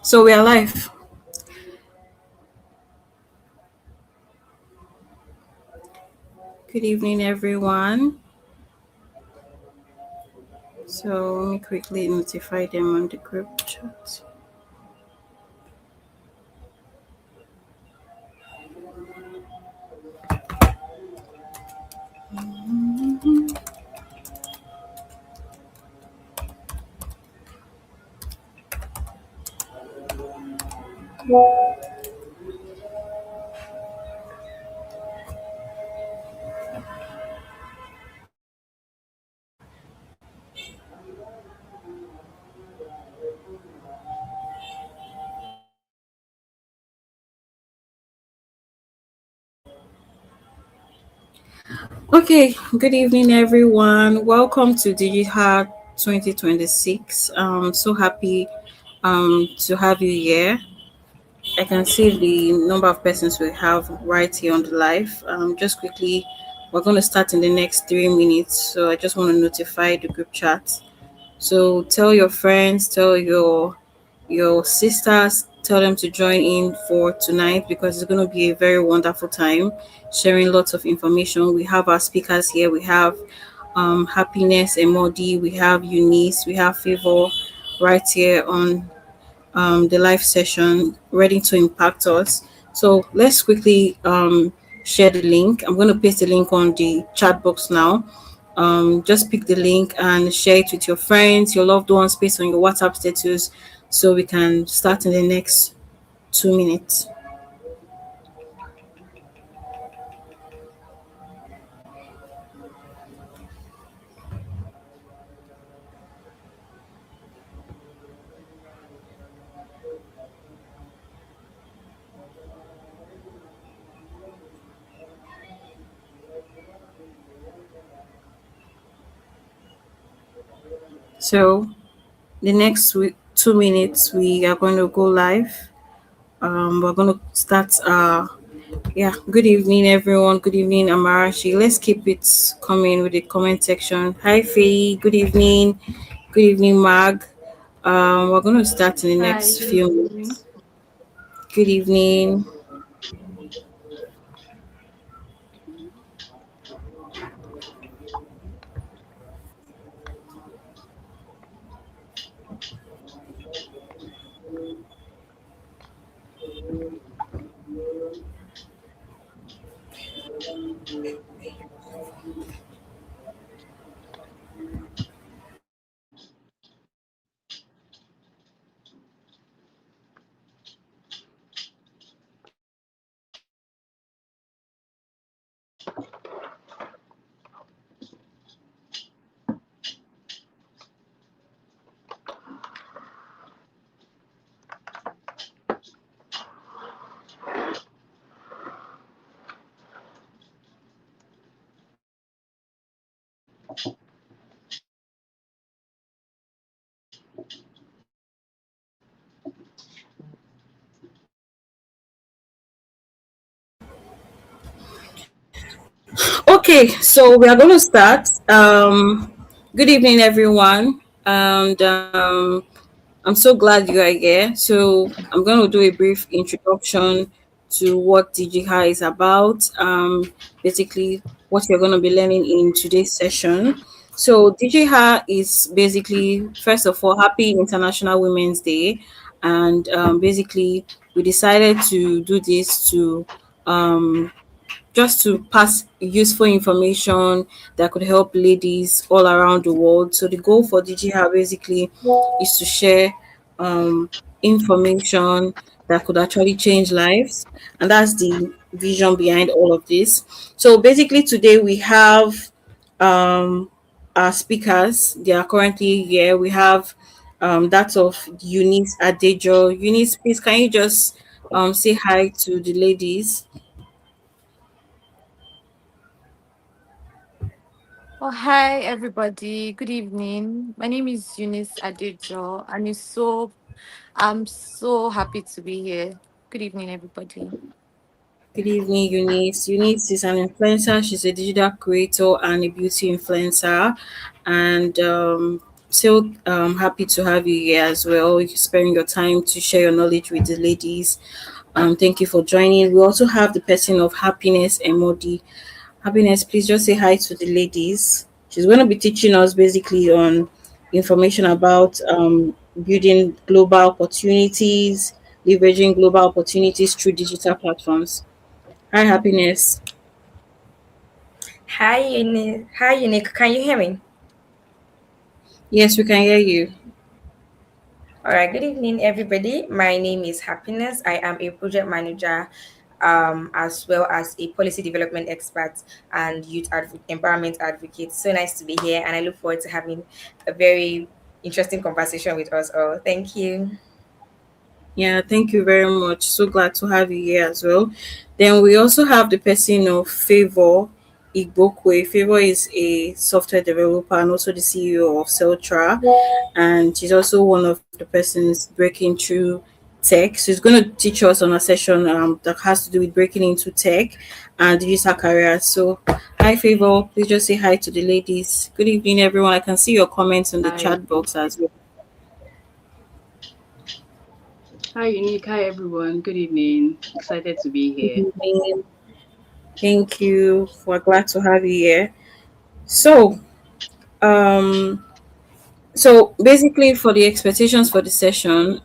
So we are live. Good evening, everyone. So let me quickly notify them on the group chat. Okay, good evening, everyone. Welcome to DigiHER 2026. I'm so happy to have you here. I can see the number of persons we have right here on the live. Just quickly, we're going to start in the next 3 minutes. So I just want to notify the group chat. So tell your friends, tell your sisters, tell them to join in for tonight because it's going to be a very wonderful time sharing lots of information. We have our speakers here. We have Happiness, Emodi, we have Eunice, we have Favor right here on the live session ready to impact us. So let's quickly share the link. I'm going to paste the link on the chat box now. Just pick the link and share it with your friends, your loved ones, based on your WhatsApp status, so we can start in the next 2 minutes. So the next 2 minutes, we are going to go live. We're going to start. Yeah. Good evening, everyone. Good evening, Amarashi. Let's keep it coming with the comment section. Hi, Faye. Good evening. Good evening, Mag. We're going to start in the Hi, next good few evening. minutes. Good evening. Okay, so we are going to start. Good evening, everyone. And I'm so glad you are here. So I'm going to do a brief introduction to what DigiHER is about. Basically, what you're going to be learning in today's session. So DigiHER is basically, first of all, Happy International Women's Day, and basically we decided to do this to just to pass useful information that could help ladies all around the world. So the goal for DGHR basically is to share um, information that could actually change lives, and that's the vision behind all of this. So basically, today we have um, our speakers. They are currently here. We have that of Eunice Adejo. Eunice, please, can you just say hi to the ladies? Oh, hi, everybody. Good evening. My name is Eunice Adejo, and I'm so happy to be here. Good evening, everybody. Good evening, Eunice. Eunice is an influencer. She's a digital creator and a beauty influencer. And so happy to have you here as well. You sparing your time to share your knowledge with the ladies. Thank you for joining. We also have the person of happiness, Emodi. Happiness, please just say hi to the ladies. She's going to be teaching us basically on information about building global opportunities, leveraging global opportunities through digital platforms. Hi, Happiness. Hi, Hi, Unique. Can you hear me? Yes, we can hear you. All right. Good evening, everybody. My name is Happiness. I am a project manager, as well as a policy development expert and empowerment advocate. So nice to be here, and I look forward to having a very interesting conversation with us all. Thank you. Yeah, thank you very much. So glad to have you here as well. Then we also have the person of Favor Igbokwe. Favor is a software developer and also the CEO of Celtra, and she's also one of the persons breaking through tech. She's going to teach us on a session that has to do with breaking into tech and digital careers. So, hi, Favor. Please just say hi to the ladies. Good evening, everyone. I can see your comments in the Hi, chat box as well. hi, Unique. Hi, everyone. Good evening. Excited to be Good here. evening. Thank you. We're glad to have you here. So, um, So basically, for the expectations for the session,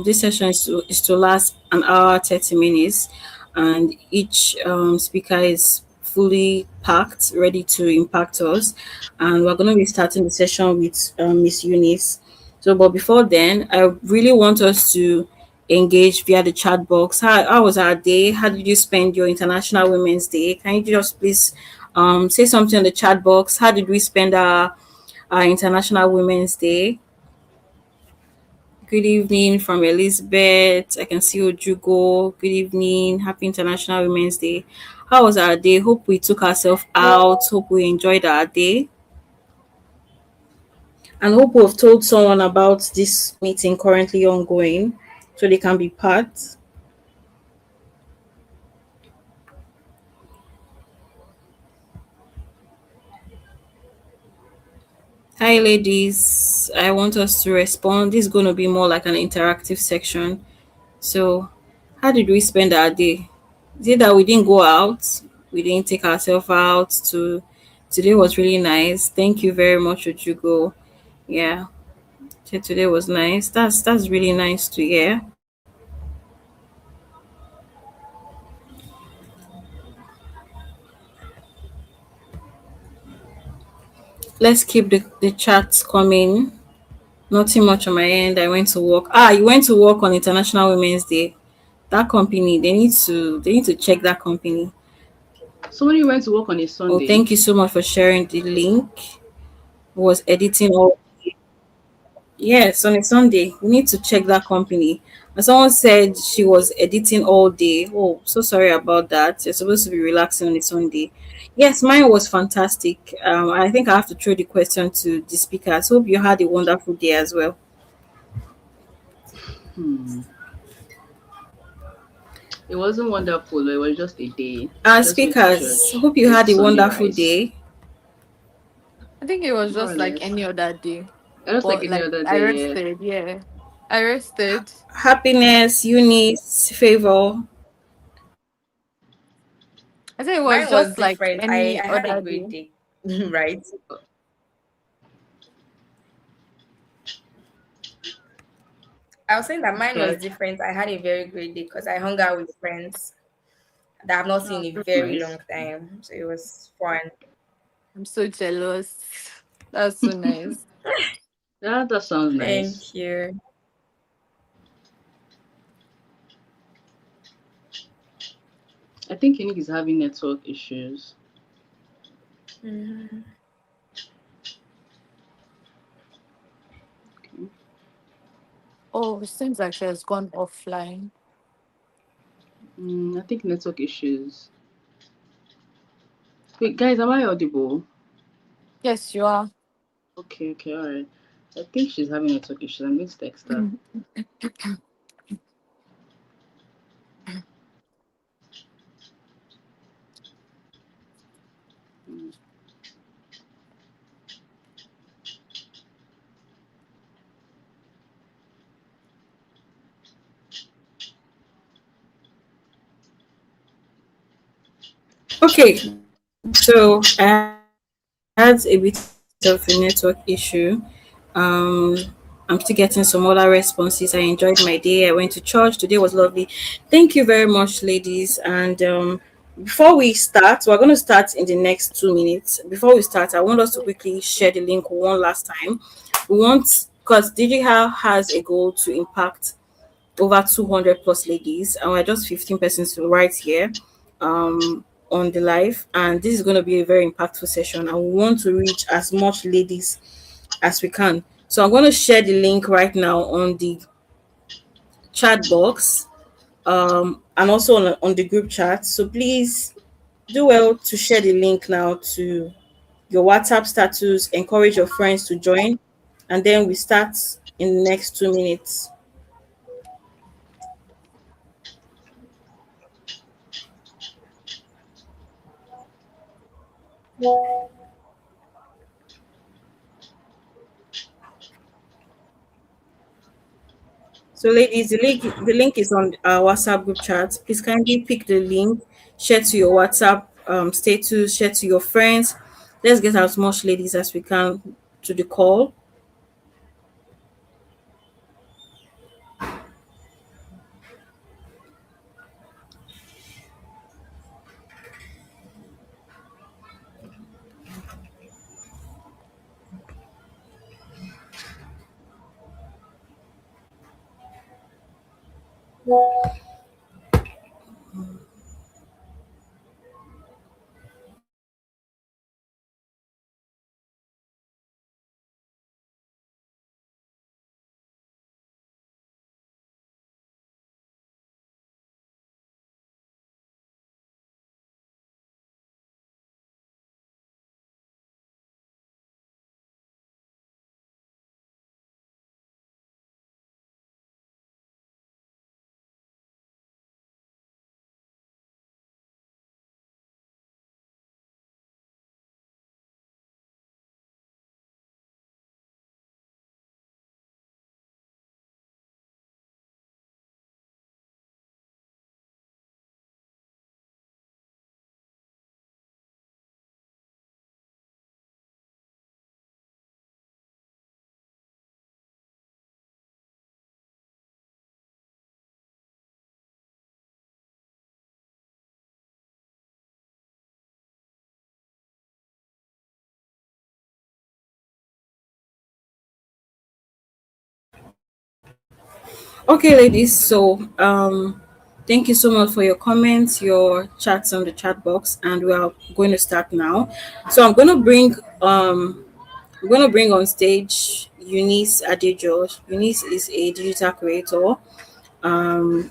this session is to last an hour 30 minutes, and each speaker is fully packed, ready to impact us. And we're going to be starting the session with Miss Eunice. So, but before then, I really want us to engage via the chat box. How was our day? How did you spend your International Women's Day? Can you just please say something in the chat box? How did we spend our International Women's Day? Good evening from Elizabeth. I can see Ojugo. Good evening. Happy International Women's Day. How was our day? Hope we took ourselves out. Hope we enjoyed our day. And hope we've told someone about this meeting currently ongoing so they can be part. Hi, ladies. I want us to respond. This is going to be more like an interactive section. So, how did we spend our day? Is it that we didn't go out? We didn't take ourselves out to today was really nice. Thank you very much, Ojugo. Yeah. Today was nice. That's really nice to hear. Let's keep the chats coming. Nothing much on my end. I went to work. You went to work on International Women's Day. That company, they need to check that company. Somebody went to work on a Oh, Sunday. thank you so much for sharing the link. Was editing all. Yes, on a Sunday. We need to check that company. And someone said she was editing all day. Oh, so sorry about that. You're supposed to be relaxing on a Sunday. Yes, mine was fantastic. I think I have to throw the question to the speakers. Hope you had a wonderful day as well. Hmm. It wasn't wonderful. It was just a day. Just went to Speakers, church, hope you ate had a Sunday wonderful rice, day. I think it was more or just like less. any other day, Just like but any like other I day. Yeah. rested. Yeah, I rested. Happiness, Eunice, favor. I think it was Mine was just like different. I any had a other great day. day, right? I was saying that mine was Good. different. I had a very great day because I hung out with friends that I've not Oh, seen in a that's very nice. long time. So it was fun. I'm so jealous. That's so nice. Yeah, that sounds nice. Thank you. I think Unique is having network issues. Mhm. Okay. Oh, it seems like she has gone offline. I think network issues. Wait, guys, am I audible? Yes, you are. Okay, okay, alright. I think she's having network issues. I'm going to text her. Mm. Okay, so I had a bit of a network issue. Um, I'm still getting some other responses. I enjoyed my day. I went to church. Today was lovely. Thank you very much, ladies. And before we start, we're going to start in the next 2 minutes. Before we start, I want us to quickly share the link one last time. We want, because DigiHER has a goal to impact over 200 plus ladies, and we're just 15 persons right here on the live. And this is going to be a very impactful session. And we want to reach as much ladies as we can. So I'm going to share the link right now on the chat box, and also on the group chat. So please do well to share the link now to your WhatsApp status, encourage your friends to join, and then we start in the next 2 minutes. So, ladies, the link is on our WhatsApp group chat. Please kindly pick the link, share to your WhatsApp status, share to your friends. Let's get as much ladies as we can to the call. Okay, ladies. So, thank you so much for your comments, your chats on the chat box, and we are going to start now. So, I'm going to bring on stage Eunice Adejo. Eunice is a digital creator.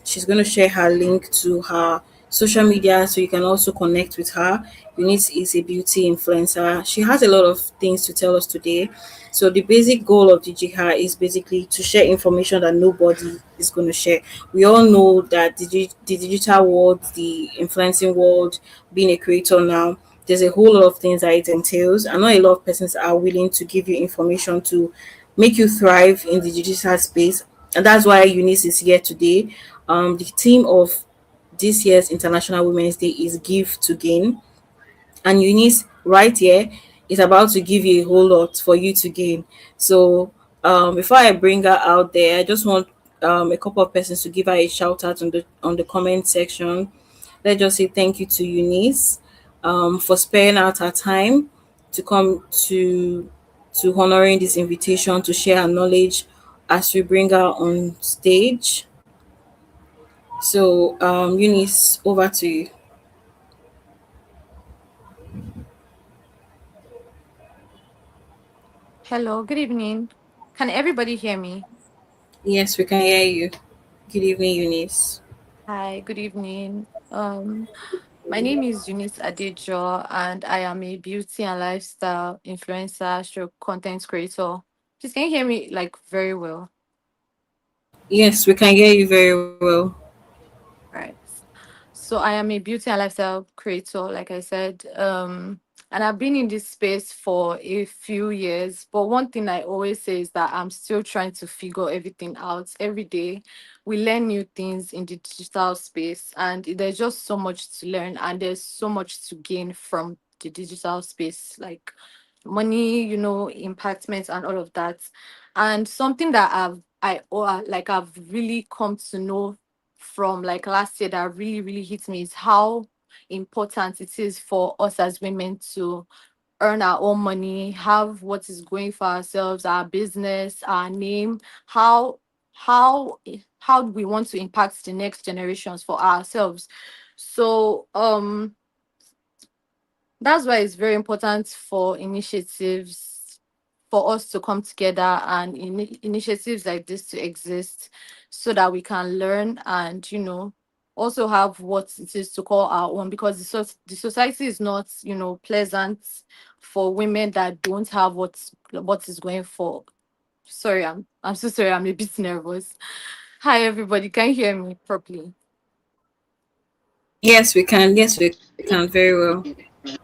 She's going to share her link to her social media so you can also connect with her. Eunice is a beauty influencer. She has a lot of things to tell us today. So the basic goal of DigiHER is basically to share information that nobody is going to share. We all know that the digital world, the influencing world, being a creator now, there's a whole lot of things that it entails, and not a lot of persons are willing to give you information to make you thrive in the digital space. And that's why Eunice is here today. The theme of this year's International Women's Day is Give to Gain, and Eunice right here is about to give you a whole lot for you to gain. So before I bring her out there, I just want a couple of persons to give her a shout out on the comment section. Let's just say thank you to Eunice for sparing out her time to come to honoring this invitation to share her knowledge as we bring her on stage. So Eunice, over to you. Hello, good evening. Can everybody hear me? Yes, we can hear you. Good evening, Eunice. Hi, good evening. My name is Eunice Adejo, and I am a beauty and lifestyle influencer, stroke content creator. Please, can you hear me like very well? Yes, we can hear you very well. Right. So I am a beauty and lifestyle creator, like I said. and I've been in this space for a few years. But one thing I always say is that I'm still trying to figure everything out every day. We learn new things in the digital space, and there's just so much to learn, and there's so much to gain from the digital space, like money, impactments and all of that. And something that I've really come to know from like last year that really, really hits me is how important it is for us as women to earn our own money, have what is going for ourselves, our business, our name, how how how we want to impact the next generations for ourselves. So that's why it's very important for initiatives for us to come together and initiatives like this to exist so that we can learn and also have what it is to call our own, because the society is not pleasant for women that don't have what is going for. Sorry, I'm so sorry, I'm a bit nervous. Hi everybody, can you hear me properly? Yes, we can. Yes, we can very well.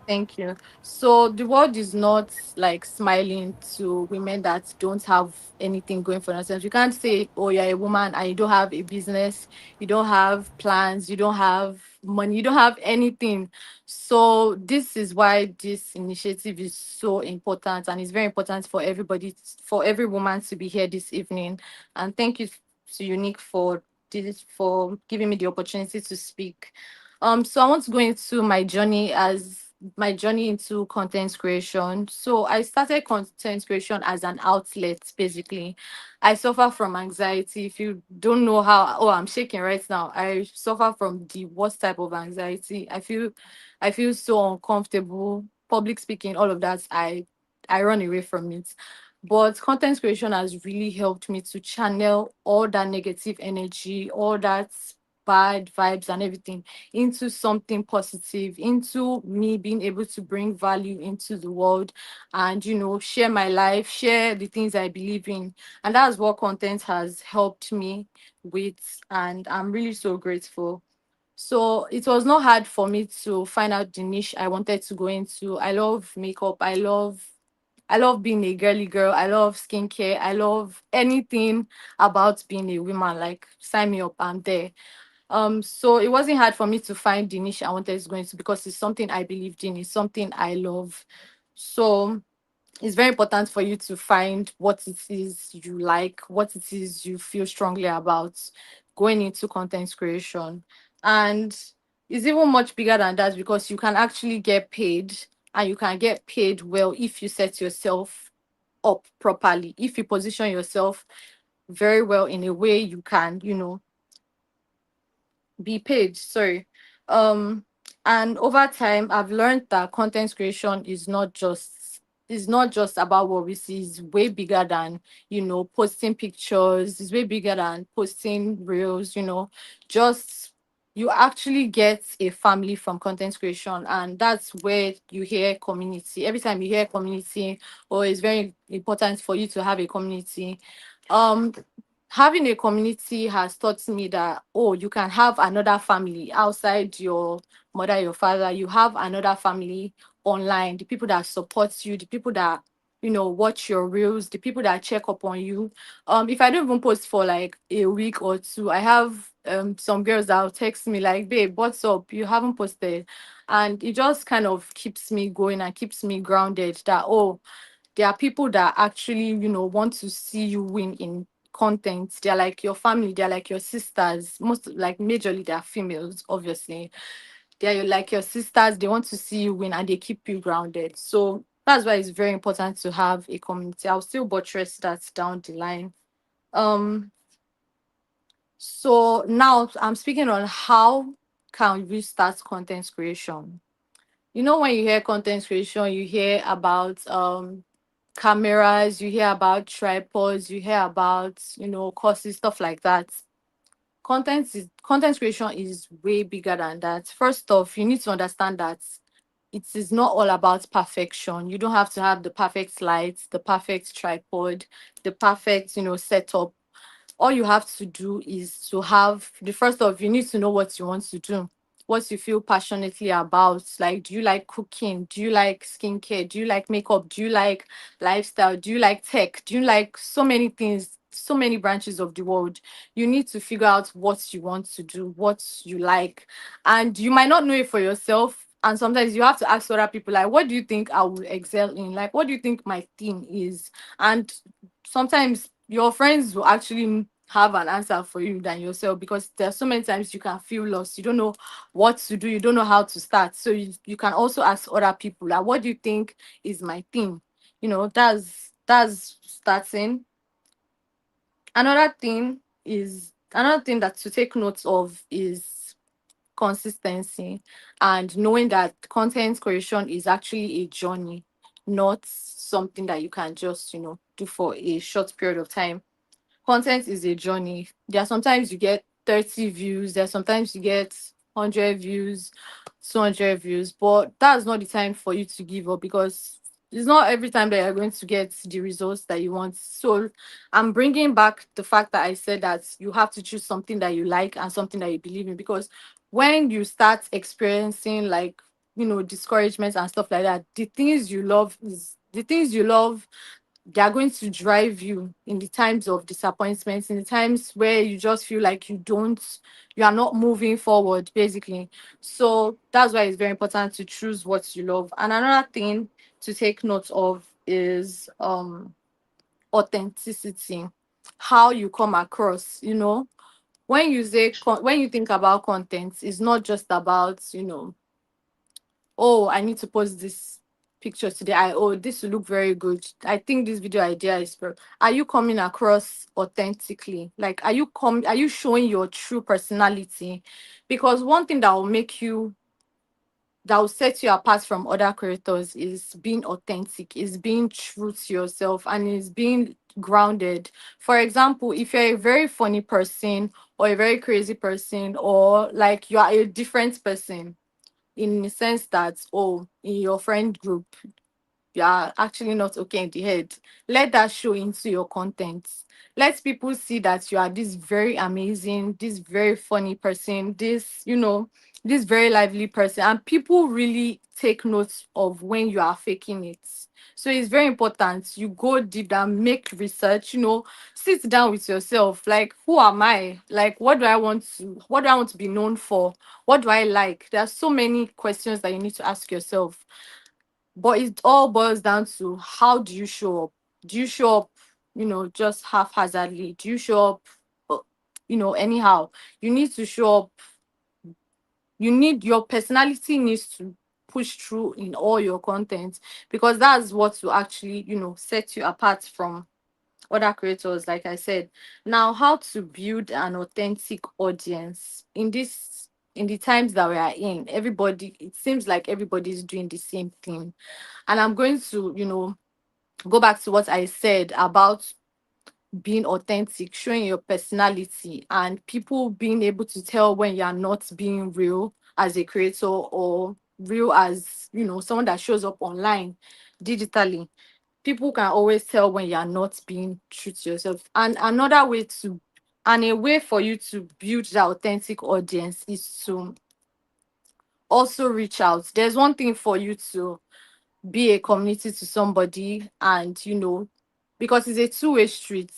Thank you. So the world is not like smiling to women that don't have anything going for themselves. You can't say, oh, you're a woman and you don't have a business, you don't have plans, you don't have money, you don't have anything. So this is why this initiative is so important, and it's very important for everybody, for every woman to be here this evening. And thank you to Unique for for giving me the opportunity to speak. So I want to go into my journey into content creation. So I started content creation as an outlet, basically. I suffer from anxiety. If you don't know how, oh, I'm shaking right now. I suffer from the worst type of anxiety. I feel so uncomfortable. Public speaking, all of that, I run away from it. But content creation has really helped me to channel all that negative energy, all that bad vibes and everything into something positive, into me being able to bring value into the world and, share my life, share the things I believe in. And that's what content has helped me with. And I'm really so grateful. So it was not hard for me to find out the niche I wanted to go into. I love makeup. I love being a girly girl. I love skincare. I love anything about being a woman. Like sign me up, I'm there. So it wasn't hard for me to find the niche I wanted to go into because it's something I believed in, it's something I love. So it's very important for you to find what it is you like, what it is you feel strongly about going into content creation. And it's even much bigger than that because you can actually get paid, and you can get paid well if you set yourself up properly. If you position yourself very well in a way you can, be paid. Sorry. Um, and over time, I've learned that content creation is not just about what we see. It's way bigger than posting pictures. It's way bigger than posting reels. Just you actually get a family from content creation, and that's where you hear community. Every time you hear community, or it's very important for you to have a community. Um, Having a community has taught me that, oh, you can have another family outside your mother, your father. You have another family online, the people that support you, the people that watch your reels, the people that check up on you. If I don't even post for like a week or two, I have some girls that will text me like, babe, what's up, you haven't posted. And it just kind of keeps me going and keeps me grounded that, oh, there are people that actually, want to see you win in content. They're like your family, they're like your sisters. Most, like, majorly they're females, obviously. Like your sisters, they want to see you win and they keep you grounded. So that's why it's very important to have a community. I'll still buttress that down the line. Um, so now I'm speaking on how can we start content creation. When you hear content creation, you hear about cameras, you hear about tripods, you hear about courses, stuff like that. Content creation is way bigger than that. First off, you need to understand that it is not all about perfection. You don't have to have the perfect lights, the perfect tripod, the perfect setup. All you have to do is to have the first off, you need to know what you want to do. what you feel passionately about. Like, do you like cooking? Do you like skincare? Do you like makeup? Do you like lifestyle? Do you like tech? Do you like so many things, so many branches of the world? You need to figure out what you want to do, what you like. And you might not know it for yourself. And sometimes you have to ask other people, like, what do you think I will excel in? Like, what do you think my theme is? And sometimes your friends will actually have an answer for you than yourself, because there's so many times you can feel lost. You don't know what to do, you don't know how to start. So you can also ask other people, like, what do you think is my thing? That's starting. Another thing that to take note of is consistency, and knowing that content creation is actually a journey, not something that you can just do for a short period of time. Content is a journey. There are sometimes you get 30 views, there are sometimes you get 100 views, 200 views, but that's not the time for you to give up, because it's not every time that you're going to get the results that you want. So I'm bringing back the fact that I said that you have to choose something that you like and something that you believe in, because when you start experiencing, like, discouragements and stuff like that, the things you love, they are going to drive you in the times of disappointments, in the times where you just feel like you are not moving forward, basically. So that's why it's very important to choose what you love. And another thing to take note of is authenticity, how you come across. When you think about content, it's not just about, oh, I need to post this picture today. This will look very good. I think this video idea is are you coming across authentically? Like, are you showing your true personality? Because one thing that will set you apart from other creators is being authentic, is being true to yourself, and is being grounded. For example, if you're a very funny person, or a very crazy person, or like you are a different person, in the sense that, oh, in your friend group you are actually not okay in the head, let that show into your content. Let people see that you are this very amazing, this very funny person, this very lively person, and people really take note of when you are faking it. So it's very important you go deep down, make research, sit down with yourself, like, who am I? Like, what do I want to be known for? What do I like? There are so many questions that you need to ask yourself, but it all boils down to, how do you show up? Do you show up, just haphazardly? Do you show up, uh, anyhow? You need to show up. Your personality needs to push through in all your content, because that's what will actually, set you apart from other creators, like I said. Now, how to build an authentic audience in the times that we are in. It seems like everybody's doing the same thing. And I'm going to, go back to what I said about being authentic, showing your personality, and people being able to tell when you're not being real as a creator, or real as, someone that shows up online digitally. People can always tell when you're not being true to yourself. And a way for you to build that authentic audience is to also reach out. There's one thing for you to be a community to somebody, and because it's a two-way street.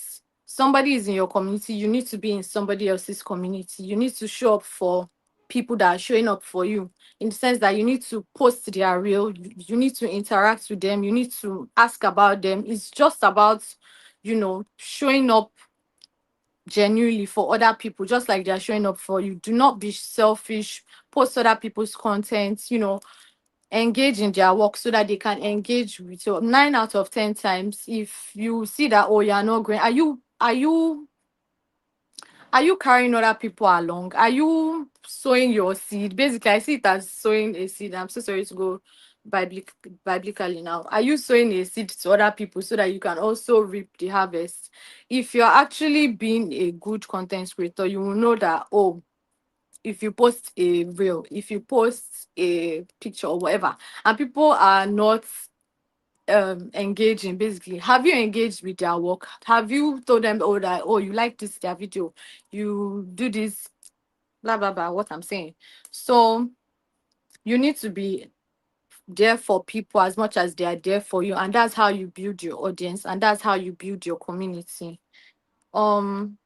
Somebody is in your community, you need to be in somebody else's community. You need to show up for people that are showing up for you, in the sense that you need to post their real, you need to interact with them, you need to ask about them. It's just about, showing up genuinely for other people, just like they're showing up for you. Do not be selfish. Post other people's content, engage in their work so that they can engage with you. 9 out of 10 times, if you see that, oh, you're not going, are you carrying other people along? Are you sowing your seed? Basically, I see it as sowing a seed. I'm so sorry to go biblically now. Are you sowing a seed to other people so that you can also reap the harvest? If you're actually being a good content creator, you will know that, oh, if you post a reel, if you post a picture or whatever, and people are not engaging, basically, have you engaged with their work? Have you told them, oh, that, oh, you like this their video, you do this, blah blah blah. What I'm saying. So you need to be there for people as much as they are there for you, and that's how you build your audience, and that's how you build your community. Um.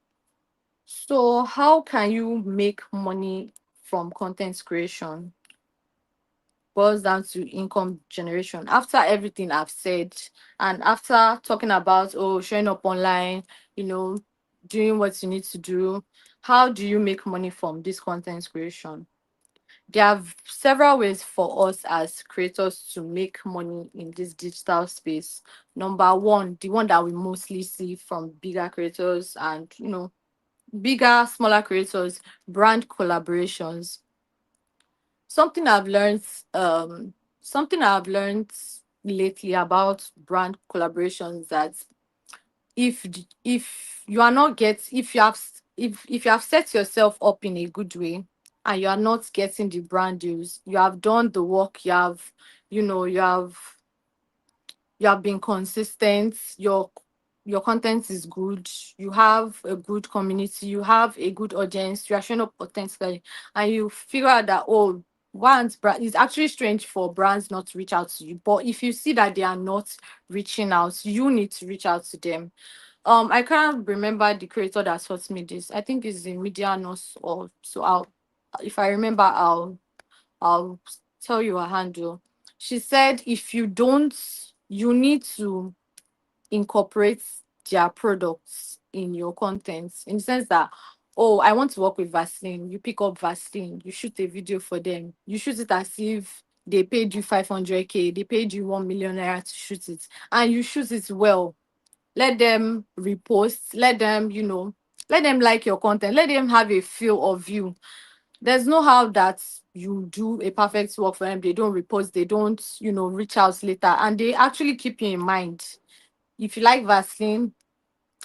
So how can you make money from content creation? Boils down to income generation. After everything I've said, and after talking about showing up online, you know, doing what you need to do, how do you make money from this content creation? There are several ways for us as creators to make money in this digital space. Number one, the one that we mostly see from bigger creators and bigger, smaller creators, brand collaborations. Something I've learned, something I've learned lately about brand collaborations, that if if you are not get if you have set yourself up in a good way and you are not getting the brand deals, you have done the work, you have been consistent, your content is good, you have a good community, you have a good audience, you are showing up authentically, and you figure out that, it's actually strange for brands not to reach out to you. But if you see that they are not reaching out, you need to reach out to them. I can't remember the creator that taught me this. I think it's in Media Nurse, or so I'll if I remember, I'll tell you a handle. She said if you don't, you need to incorporate their products in your content, in the sense that, oh, I want to work with Vaseline. You pick up Vaseline, you shoot a video for them. You shoot it as if they paid you 500K, they paid you 1 million naira to shoot it, and you shoot it well. Let them repost, let them like your content, let them have a feel of you. There's no how that you do a perfect work for them, they don't repost, they don't, reach out later, and they actually keep you in mind. If you like Vaseline,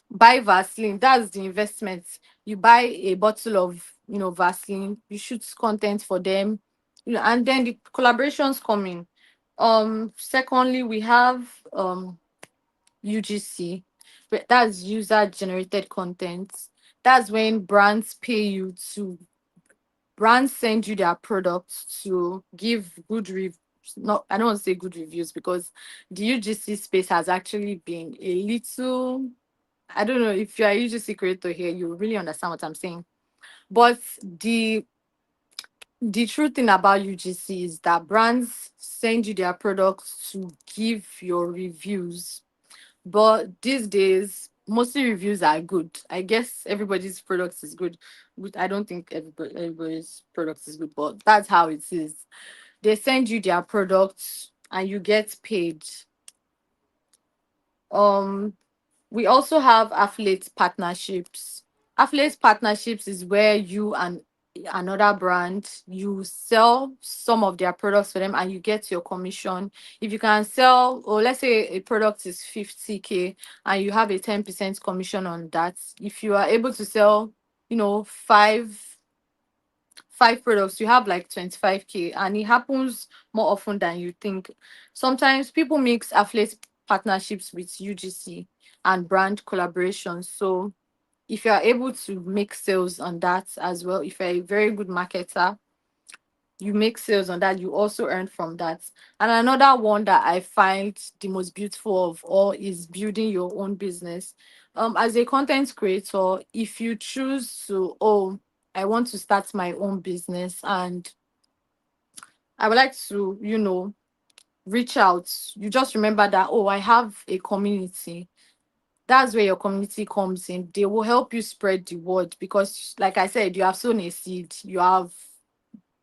buy Vaseline. That's the investment. You buy a bottle of, Vaseline, you shoot content for them, and then the collaborations come in. Secondly, we have UGC, but that's user generated content. That's when brands send you their products to give good reviews. Not, I don't want to say good reviews, because the UGC space has actually been a little. I don't know if you're a UGC creator here, you really understand what I'm saying. But the true thing about UGC is that brands send you their products to give your reviews. But these days, mostly reviews are good. I guess everybody's product is good. But I don't think everybody's product is good, but that's how it is. They send you their products and you get paid. Um, we also have affiliate partnerships. Affiliate partnerships is where you and another brand, you sell some of their products for them and you get your commission. If you can sell, or let's say a product is 50K and you have a 10% commission on that, if you are able to sell, five products, you have like 25K, and it happens more often than you think. Sometimes people mix affiliate partnerships with UGC and brand collaborations. So if you are able to make sales on that as well, if you're a very good marketer, you make sales on that, you also earn from that. And another one that I find the most beautiful of all is building your own business. As a content creator, if you choose to, I want to start my own business and I would like to, reach out, you just remember that, I have a community. That's where your community comes in. They will help you spread the word because, like I said, you have sown a seed. You have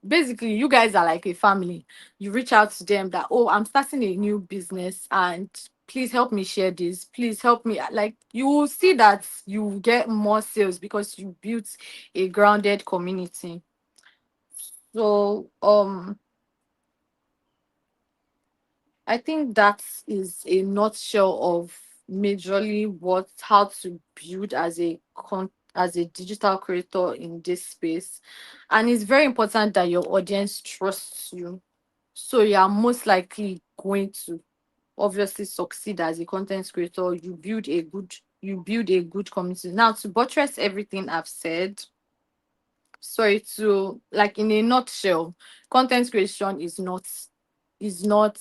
basically, you guys are like a family. You reach out to them that, I'm starting a new business and please help me share this. Please help me. Like, you will see that you get more sales because you built a grounded community. So, I think that is a nutshell of majorly how to build as a digital creator in this space. And it's very important that your audience trusts you. So you are most likely going to obviously succeed as a content creator. You build a good community. Now, to buttress everything I've said, sorry, to like in a nutshell, content creation is not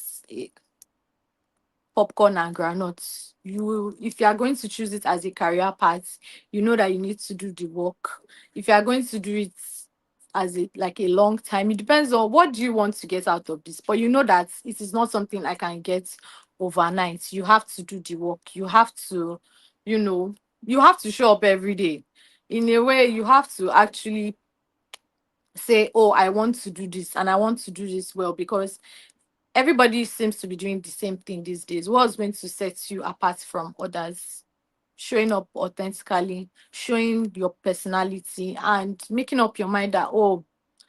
popcorn and granuts. You, if you are going to choose it as a career path, you know that you need to do the work. If you are going to do it as a like a long time, it depends on what do you want to get out of this. But you know that it is not something I can get overnight. You have to do the work. You have to, you know, you have to show up every day. In a way, you have to actually say, oh, I want to do this and I want to do this well, because everybody seems to be doing the same thing these days. What's going to set you apart from others? Showing up authentically, showing your personality, and making up your mind that, oh,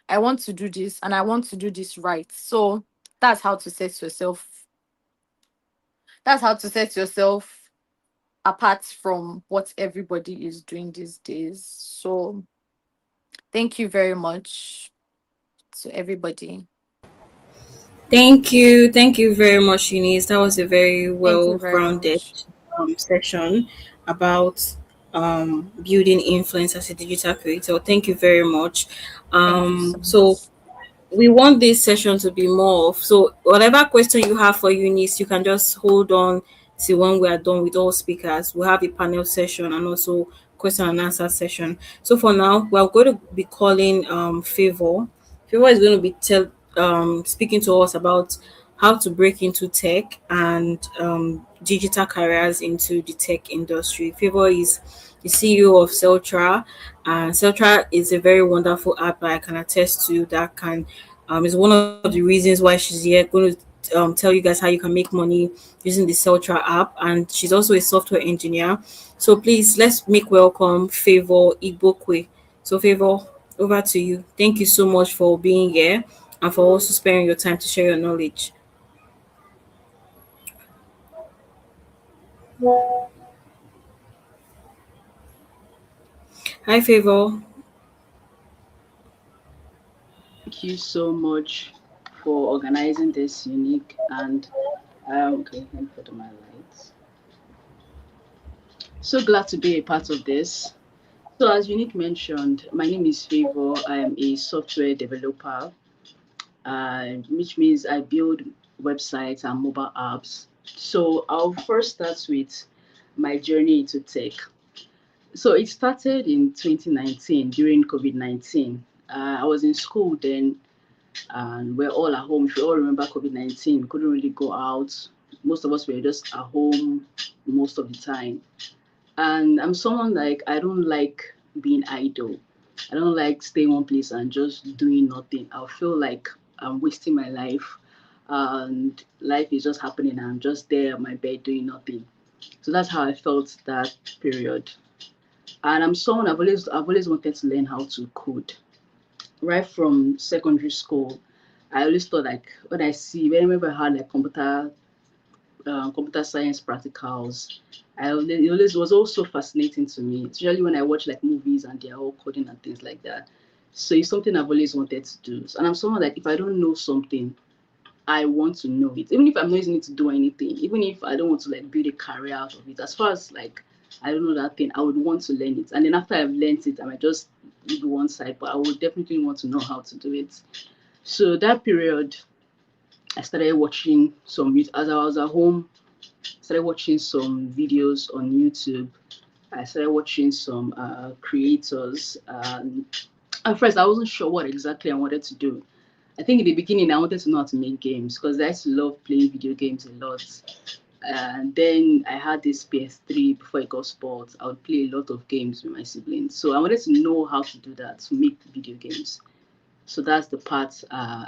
I want to do this and I want to do this right. So that's how to set yourself. That's how to set yourself apart from what everybody is doing these days. So thank you very much to everybody. Thank you very much, Eunice. That was a very Thank you very well-rounded much. session about building influence as a digital creator. Thank you very much. Thank you so So much. we want this session to be more of, so whatever question you have for Eunice, you can just hold on till when we are done with all speakers. We'll have a panel session and also question and answer session. So for now, we're going to be calling Favor is going to be speaking to us about how to break into tech and digital careers into the tech industry. Favor is the CEO of Celtra, and Celtra is a very wonderful app that I can attest to, that can is one of the reasons why she's here, going to tell you guys how you can make money using the Celtra app. And she's also a software engineer. So please, let's make welcome Favor Igbokwe. So Favor, over to you. Thank you so much for being here and for also sparing your time to share your knowledge. Hi Favor. Thank you so much for organizing this unique and okay, let me put on my lights. So glad to be a part of this. So as Unique mentioned, my name is Favor. I am a software developer, which means I build websites and mobile apps. So I'll first start with my journey into tech. So it started in 2019 during COVID-19. I was in school then, and we're all at home. If you all remember COVID-19, we couldn't really go out. Most of us were just at home most of the time. And I'm someone like I don't like being idle. I don't like staying one place and just doing nothing. I feel like I'm wasting my life, and life is just happening. And I'm just there on my bed doing nothing. So that's how I felt that period. And I'm someone I've always wanted to learn how to code. Right from secondary school, I always thought like when I see whenever I had like computer science practicals. It always was also fascinating to me, especially when I watch like movies and they're all coding and things like that. So it's something I've always wanted to do. And I'm someone that if I don't know something, I want to know it. Even if I'm not using it to do anything, even if I don't want to like build a career out of it, as far as like I don't know that thing, I would want to learn it. And then after I've learned it, I might just leave one side, but I would definitely want to know how to do it. So that period, I started watching some as I was at home, started watching some videos on YouTube. I started watching some creators. At first, I wasn't sure what exactly I wanted to do. I think in the beginning, I wanted to know how to make games because I used to love playing video games a lot. And then I had this PS3 before it got spoiled. I would play a lot of games with my siblings. So I wanted to know how to do that, to make video games. So that's the part.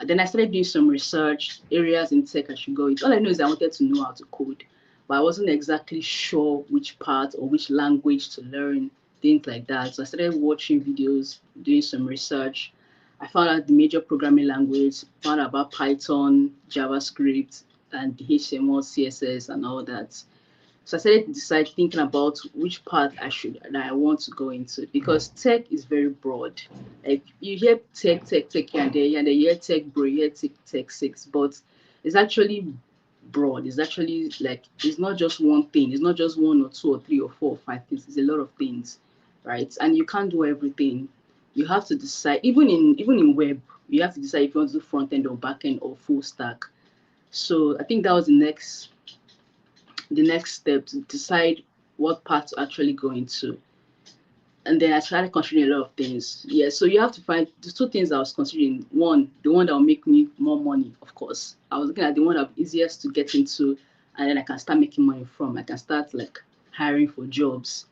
Then I started doing some research, areas in tech I should go into. All I know is I wanted to know how to code, but I wasn't exactly sure which part or which language to learn, things like that. So I started watching videos, doing some research. I found out the major programming language, found out about Python, JavaScript, and HTML, CSS, and all that. So I started to decide thinking about which path that I want to go into because tech is very broad. Like you hear tech here and there, you hear tech bro, you hear tech six, but it's actually broad. It's actually like it's not just one thing. It's not just one or two or three or four or five things. It's a lot of things, right? And you can't do everything. you have to decide, even in web, you have to decide if you want to do front end or back end or full stack. So I think that was the next step to decide what path to actually go into. And then I started considering a lot of things. Yeah, so you have to find the two things I was considering. One, the one that will make me more money, of course. I was looking at the one that easiest to get into, and then I can start making money from. I can start like hiring for jobs.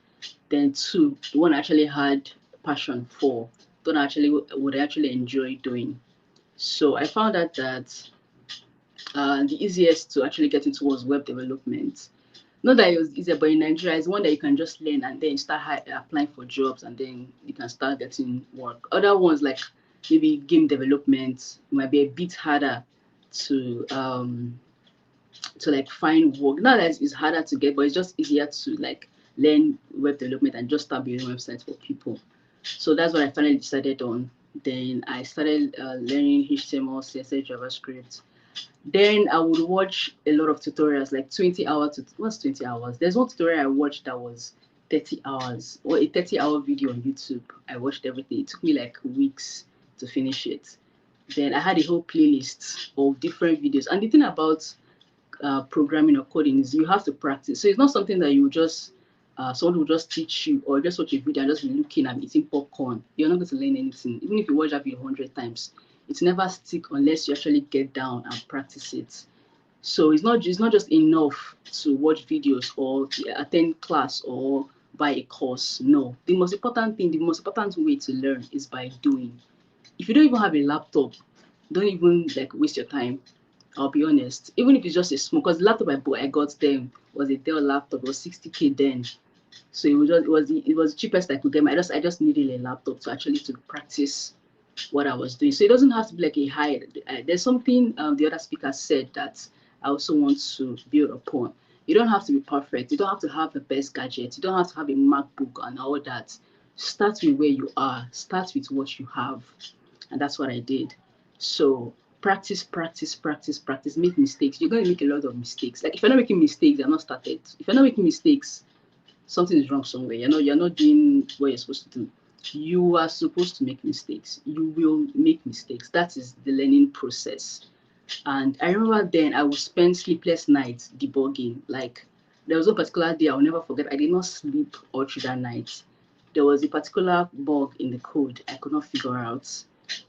Then two, the one I actually had passion for, the one I actually would actually enjoy doing. So I found out that the easiest to actually get into was web development. Not that it was easier, but in Nigeria, it's one that you can just learn and then start applying for jobs, and then you can start getting work. Other ones like maybe game development might be a bit harder to like find work. Not that it's harder to get, but it's just easier to like learn web development and just start building websites for people. So that's what I finally decided on. Then I started learning HTML, CSS, JavaScript. Then I would watch a lot of tutorials, like 20 hours. What's 20 hours? There's one tutorial I watched that was 30 hours, or a 30-hour video on YouTube. I watched everything. It took me like weeks to finish it. Then I had a whole playlist of different videos. And the thing about programming or coding is you have to practice. So it's not something that you just someone will just teach you or just watch a video and just be looking and eating popcorn. You're not going to learn anything. Even if you watch that video 100 times, it's never stick unless you actually get down and practice it. So it's not just enough to watch videos or attend class or buy a course. No, the most important way to learn is by doing. If you don't even have a laptop, don't even like waste your time. I'll be honest. Even if it's just a small, because the laptop I got then was a Dell laptop. It was 60K then, so it was the cheapest I could get. I just needed a laptop to actually to practice what I was doing. So it doesn't have to be like a high. There's something the other speaker said that I also want to build upon. You don't have to be perfect. You don't have to have the best gadget. You don't have to have a MacBook and all that. Start with where you are. Start with what you have, and that's what I did. So practice, practice, practice, practice. Make mistakes. You're going to make a lot of mistakes. Like if you're not making mistakes, you're not started. If you're not making mistakes, something is wrong somewhere. You're not doing what you're supposed to do. You are supposed to make mistakes. You will make mistakes. That is the learning process. And I remember then I would spend sleepless nights debugging. Like there was a particular day I'll never forget. I did not sleep all through that night. There was a particular bug in the code I could not figure out.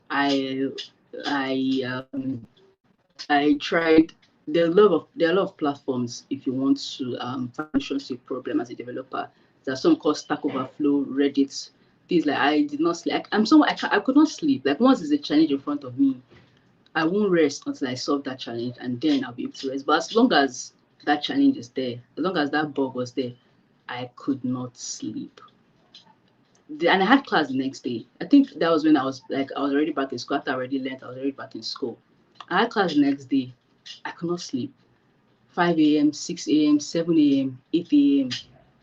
I I I tried. There are a lot of platforms if you want to find solutions to a problem as a developer. There's some called Stack Overflow, Reddit, things like I did not sleep. I could not sleep. Like once there's a challenge in front of me, I won't rest until I solve that challenge, and then I'll be able to rest. But as long as that challenge is there, as long as that bug was there, I could not sleep. And I had class the next day. I think that was when I was already back in school. After I already learned, I was already back in school. I had class the next day. I could not sleep. 5 a.m., 6 a.m., 7 a.m., 8 a.m.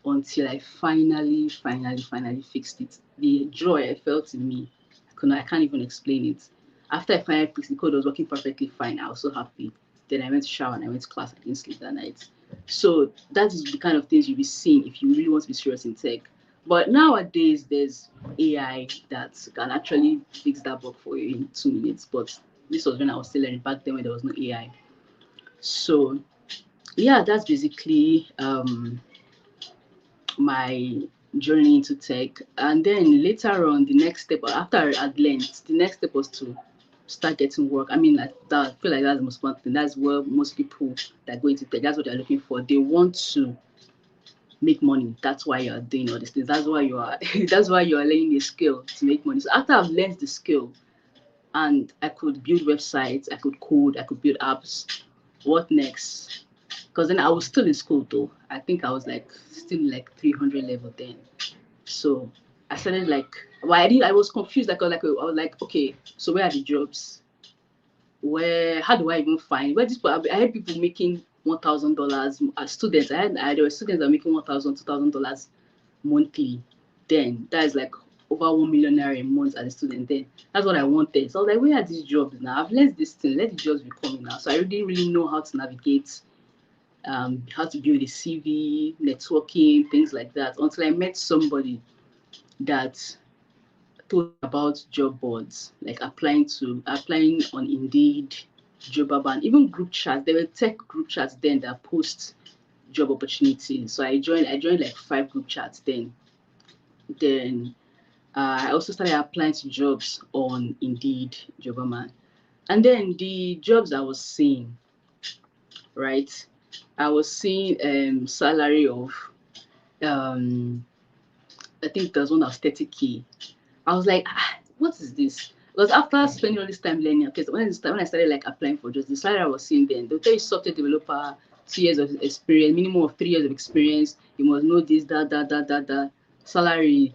until I finally fixed it. The joy I felt in me, I can't even explain it. After I finally fixed the code, was working perfectly fine. I was so happy. Then I went to shower and I went to class. I didn't sleep that night. So that is the kind of things you'll be seeing if you really want to be serious in tech. But nowadays, there's AI that can actually fix that bug for you in 2 minutes. But this was when I was still learning back then when there was no AI. So yeah, that's basically my journey into tech. And then later on, the next step after I had learned, the next step was to start getting work. I mean, like that, I feel like that's the most important thing. That's where most people that go into tech, that's what they're looking for. They want to make money. That's why you're doing all these things. That's why you are that's why you are learning a skill to make money. So after I've learned the skill and I could build websites, I could code, I could build apps, what next? Because then I was still in school though. I think I was like still like 300 level then. So I started like, well, I was confused. I was like, okay, so where are the jobs? How do I even find where this? I had people making $1,000 as students. There were students that were making $1,000, $2,000 monthly. Then that is like over 1 million naira a month as a student. Then that's what I wanted. So I was like, where are these jobs now? I've learned this thing. Let the jobs be coming now. So I didn't really know how to navigate, how to build a CV, networking, things like that, until I met somebody that told me about job boards, like applying on Indeed, Jobaba, and even group chats. There were tech group chats then that post job opportunities. So I joined like 5 group chats then. Then I also started applying to jobs on Indeed, Jobama. And then the jobs I was seeing, right? I was seeing salary of um I think there's one that was 30K. I was like, what is this? Because after spending all this time learning, okay, so when I started like applying for jobs, the salary I was seeing then, they'll tell you software developer, 2 years of experience, minimum of 3 years of experience, you must know this, that. Salary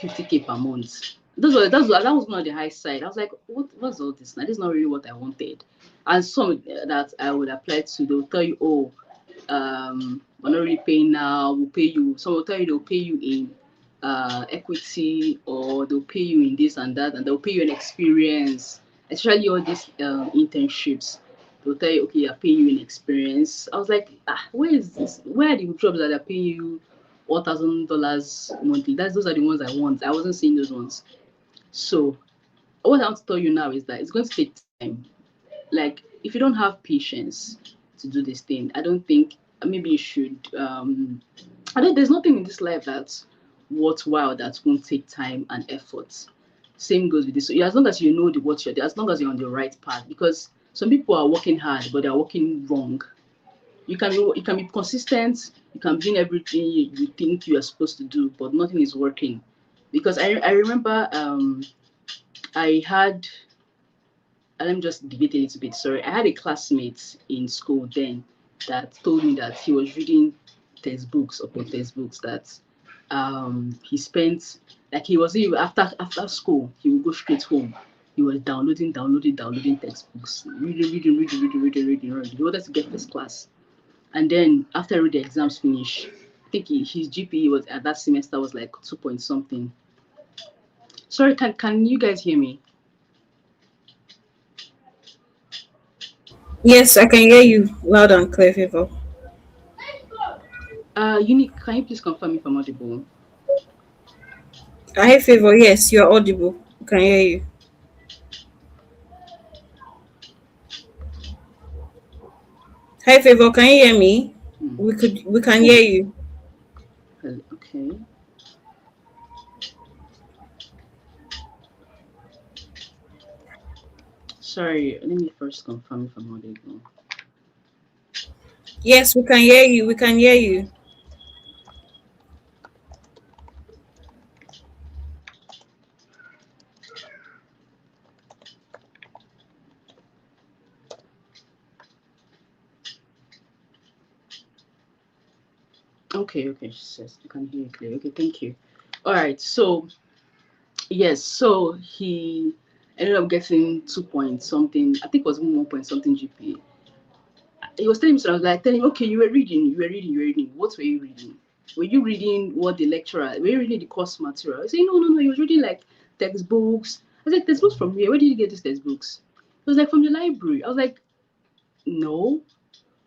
50K per month. That was not on the high side. I was like, what's all this? Now this is not really what I wanted. And some that I would apply to, they'll tell you, oh, we're not really paying now. We'll pay you. Some will tell you they'll pay you in equity, or they'll pay you in this and that, and they'll pay you in experience. Especially all these internships, they'll tell you, okay, you're paying you in experience. I was like, where is this? Where are the jobs that are paying you $1,000 monthly? Those are the ones I want. I wasn't seeing those ones. So what I want to tell you now is that it's going to take time. Like, if you don't have patience to do this thing, I don't think maybe you should I don't there's nothing in this life that's worthwhile that won't take time and effort. Same goes with this. So as long as you know what you're doing, as long as you're on the right path, because some people are working hard but they're working wrong. You can be consistent, you can be doing everything you think you are supposed to do, but nothing is working. Because I remember I had let me just debate a little bit. Sorry, I had a classmate in school then that told me that he was reading textbooks upon textbooks that he spent, like, he was even after school he would go straight home. He was downloading textbooks, reading. He wanted to get first class, and then after the exams finish, I think his GPA was at that semester was like 2 point something. Sorry, can you guys hear me? Yes, I can hear you loud and clear, Favor. Unique, can you please confirm if I'm audible? I hear Favor. Yes, you're audible. I can hear you. Hi, Favor. Can you hear me? Hmm. We can hear you. Okay. Sorry, let me first confirm if I'm audible. Yes, we can hear you. We can hear you. Okay, she says you can hear it clearly. Okay, thank you. All right, so yes, so he ended up getting 2 point something. I think it was 1 point something GPA. He was telling me, so I was like, telling him, okay, you were reading. What were you reading? Were you reading what the lecturer? Were you reading the course material? I said, no. He was reading like textbooks. I said, textbooks from where? Where did you get these textbooks? He was like, from the library. I was like, no.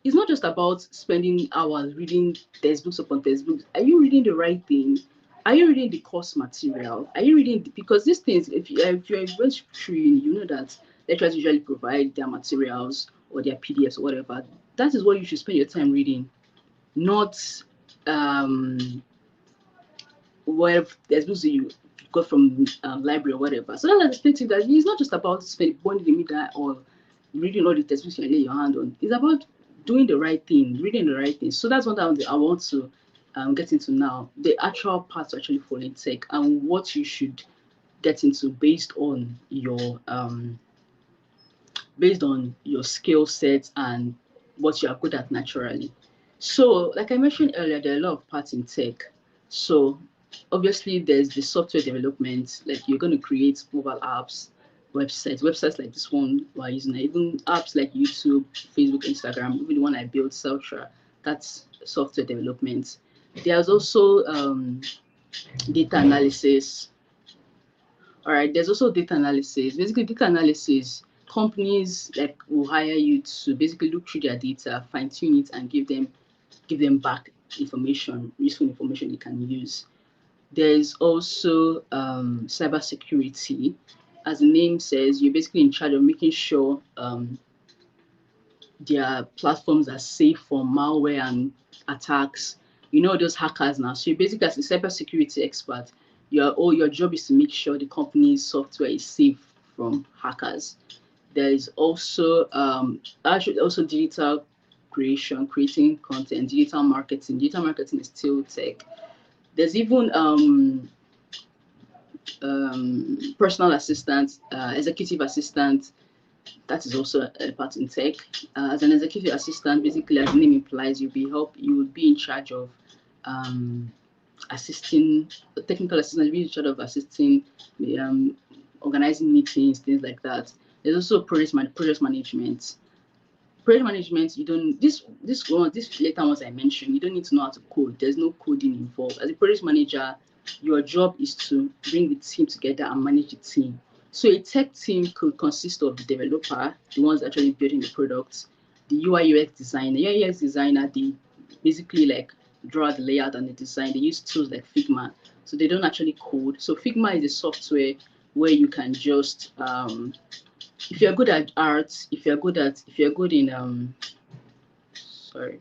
It's not just about spending hours reading textbooks upon textbooks. Are you reading the right thing? Are you reading the course material? Are you reading because these things, if you're going through uni, you know that lecturers usually provide their materials or their PDFs or whatever. That is what you should spend your time reading, not um where there's books that you got from library or whatever. So that's the thing that it's not just about spending money in the middle or reading all the textbooks you lay your hand on. It's about doing the right thing, reading the right thing. So that's what I want to get into now. The actual parts to actually follow in tech and what you should get into based on your skill set and what you are good at naturally. So, like I mentioned earlier, there are a lot of parts in tech. So, obviously, there's the software development, like you're going to create mobile apps, websites like this one we're using, even apps like YouTube, Facebook, Instagram, even the one I built, Celtra, that's software development. There's also data analysis. All right, there's also data analysis. Basically, data analysis, companies like will hire you to basically look through their data, fine tune it, and give them back information, useful information they can use. There is also cybersecurity. As the name says, you're basically in charge of making sure their platforms are safe from malware and attacks. You know those hackers now. So you basically, as a cybersecurity expert, your job is to make sure the company's software is safe from hackers. There is also actually also digital creation, creating content, digital marketing. Digital marketing is still tech. There's even personal assistant, executive assistant, that is also a part in tech. As an executive assistant, basically, as the name implies, you will be in charge of um, assisting technical assistant, be in charge of assisting, um, organizing meetings, things like that. There's also project management. Project management, you don't this later ones I mentioned, you don't need to know how to code. There's no coding involved. As a project manager, your job is to bring the team together and manage the team. So a tech team could consist of the developer, the ones actually building the products, the UI UX designer. UI UX designer, they basically like draw the layout and the design. They use tools like Figma, so they don't actually code. So Figma is a software where you can just if you're good at art, if you're good in sorry,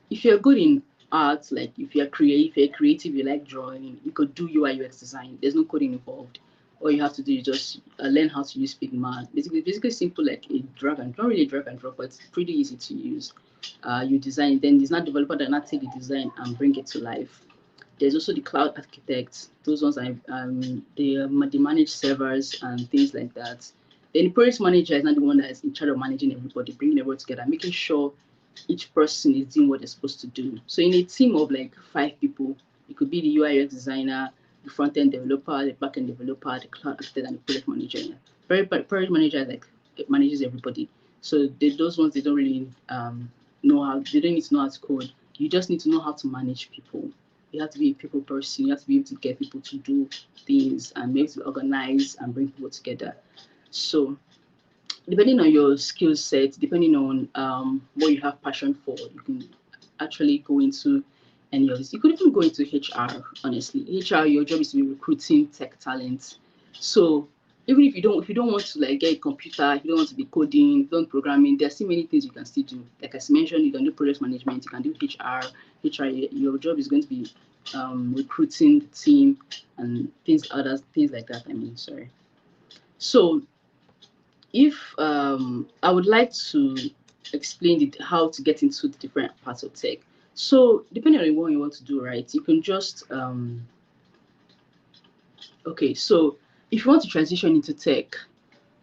if you're good in art, like if you're creative, you like drawing, you could do UI UX design. There's no coding involved. All you have to do is just learn how to use Figma. Basically simple like a drag and not really drag and drop, but it's pretty easy to use. You design, then there's not developer that not take the design and bring it to life. There's also the cloud architects. Those ones they manage servers and things like that. Then the project manager is not the one that is in charge of managing everybody, bringing everybody together, making sure each person is doing what they're supposed to do. So in a team of like 5 people, it could be the UI UX designer, the front end developer, the back end developer, the cloud architect, and the project manager. Project manager like it manages everybody. So those ones they don't really know how. They don't need to know how to code. You just need to know how to manage people. You have to be a people person. You have to be able to get people to do things and be able to organize and bring people together. So depending on your skill set, depending on what you have passion for, you can actually go into any of this. You could even go into HR. Honestly, HR, your job is to be recruiting tech talent. So even if you don't want to like get a computer, if you don't want to be coding, if you don't programming, there's still many things you can still do. Like I mentioned, you can do project management, you can do HR. HR, your job is going to be recruiting the team and things like that. I mean, sorry. So if I would like to explain how to get into the different parts of tech. So depending on what you want to do, right, you can just okay. So if you want to transition into tech,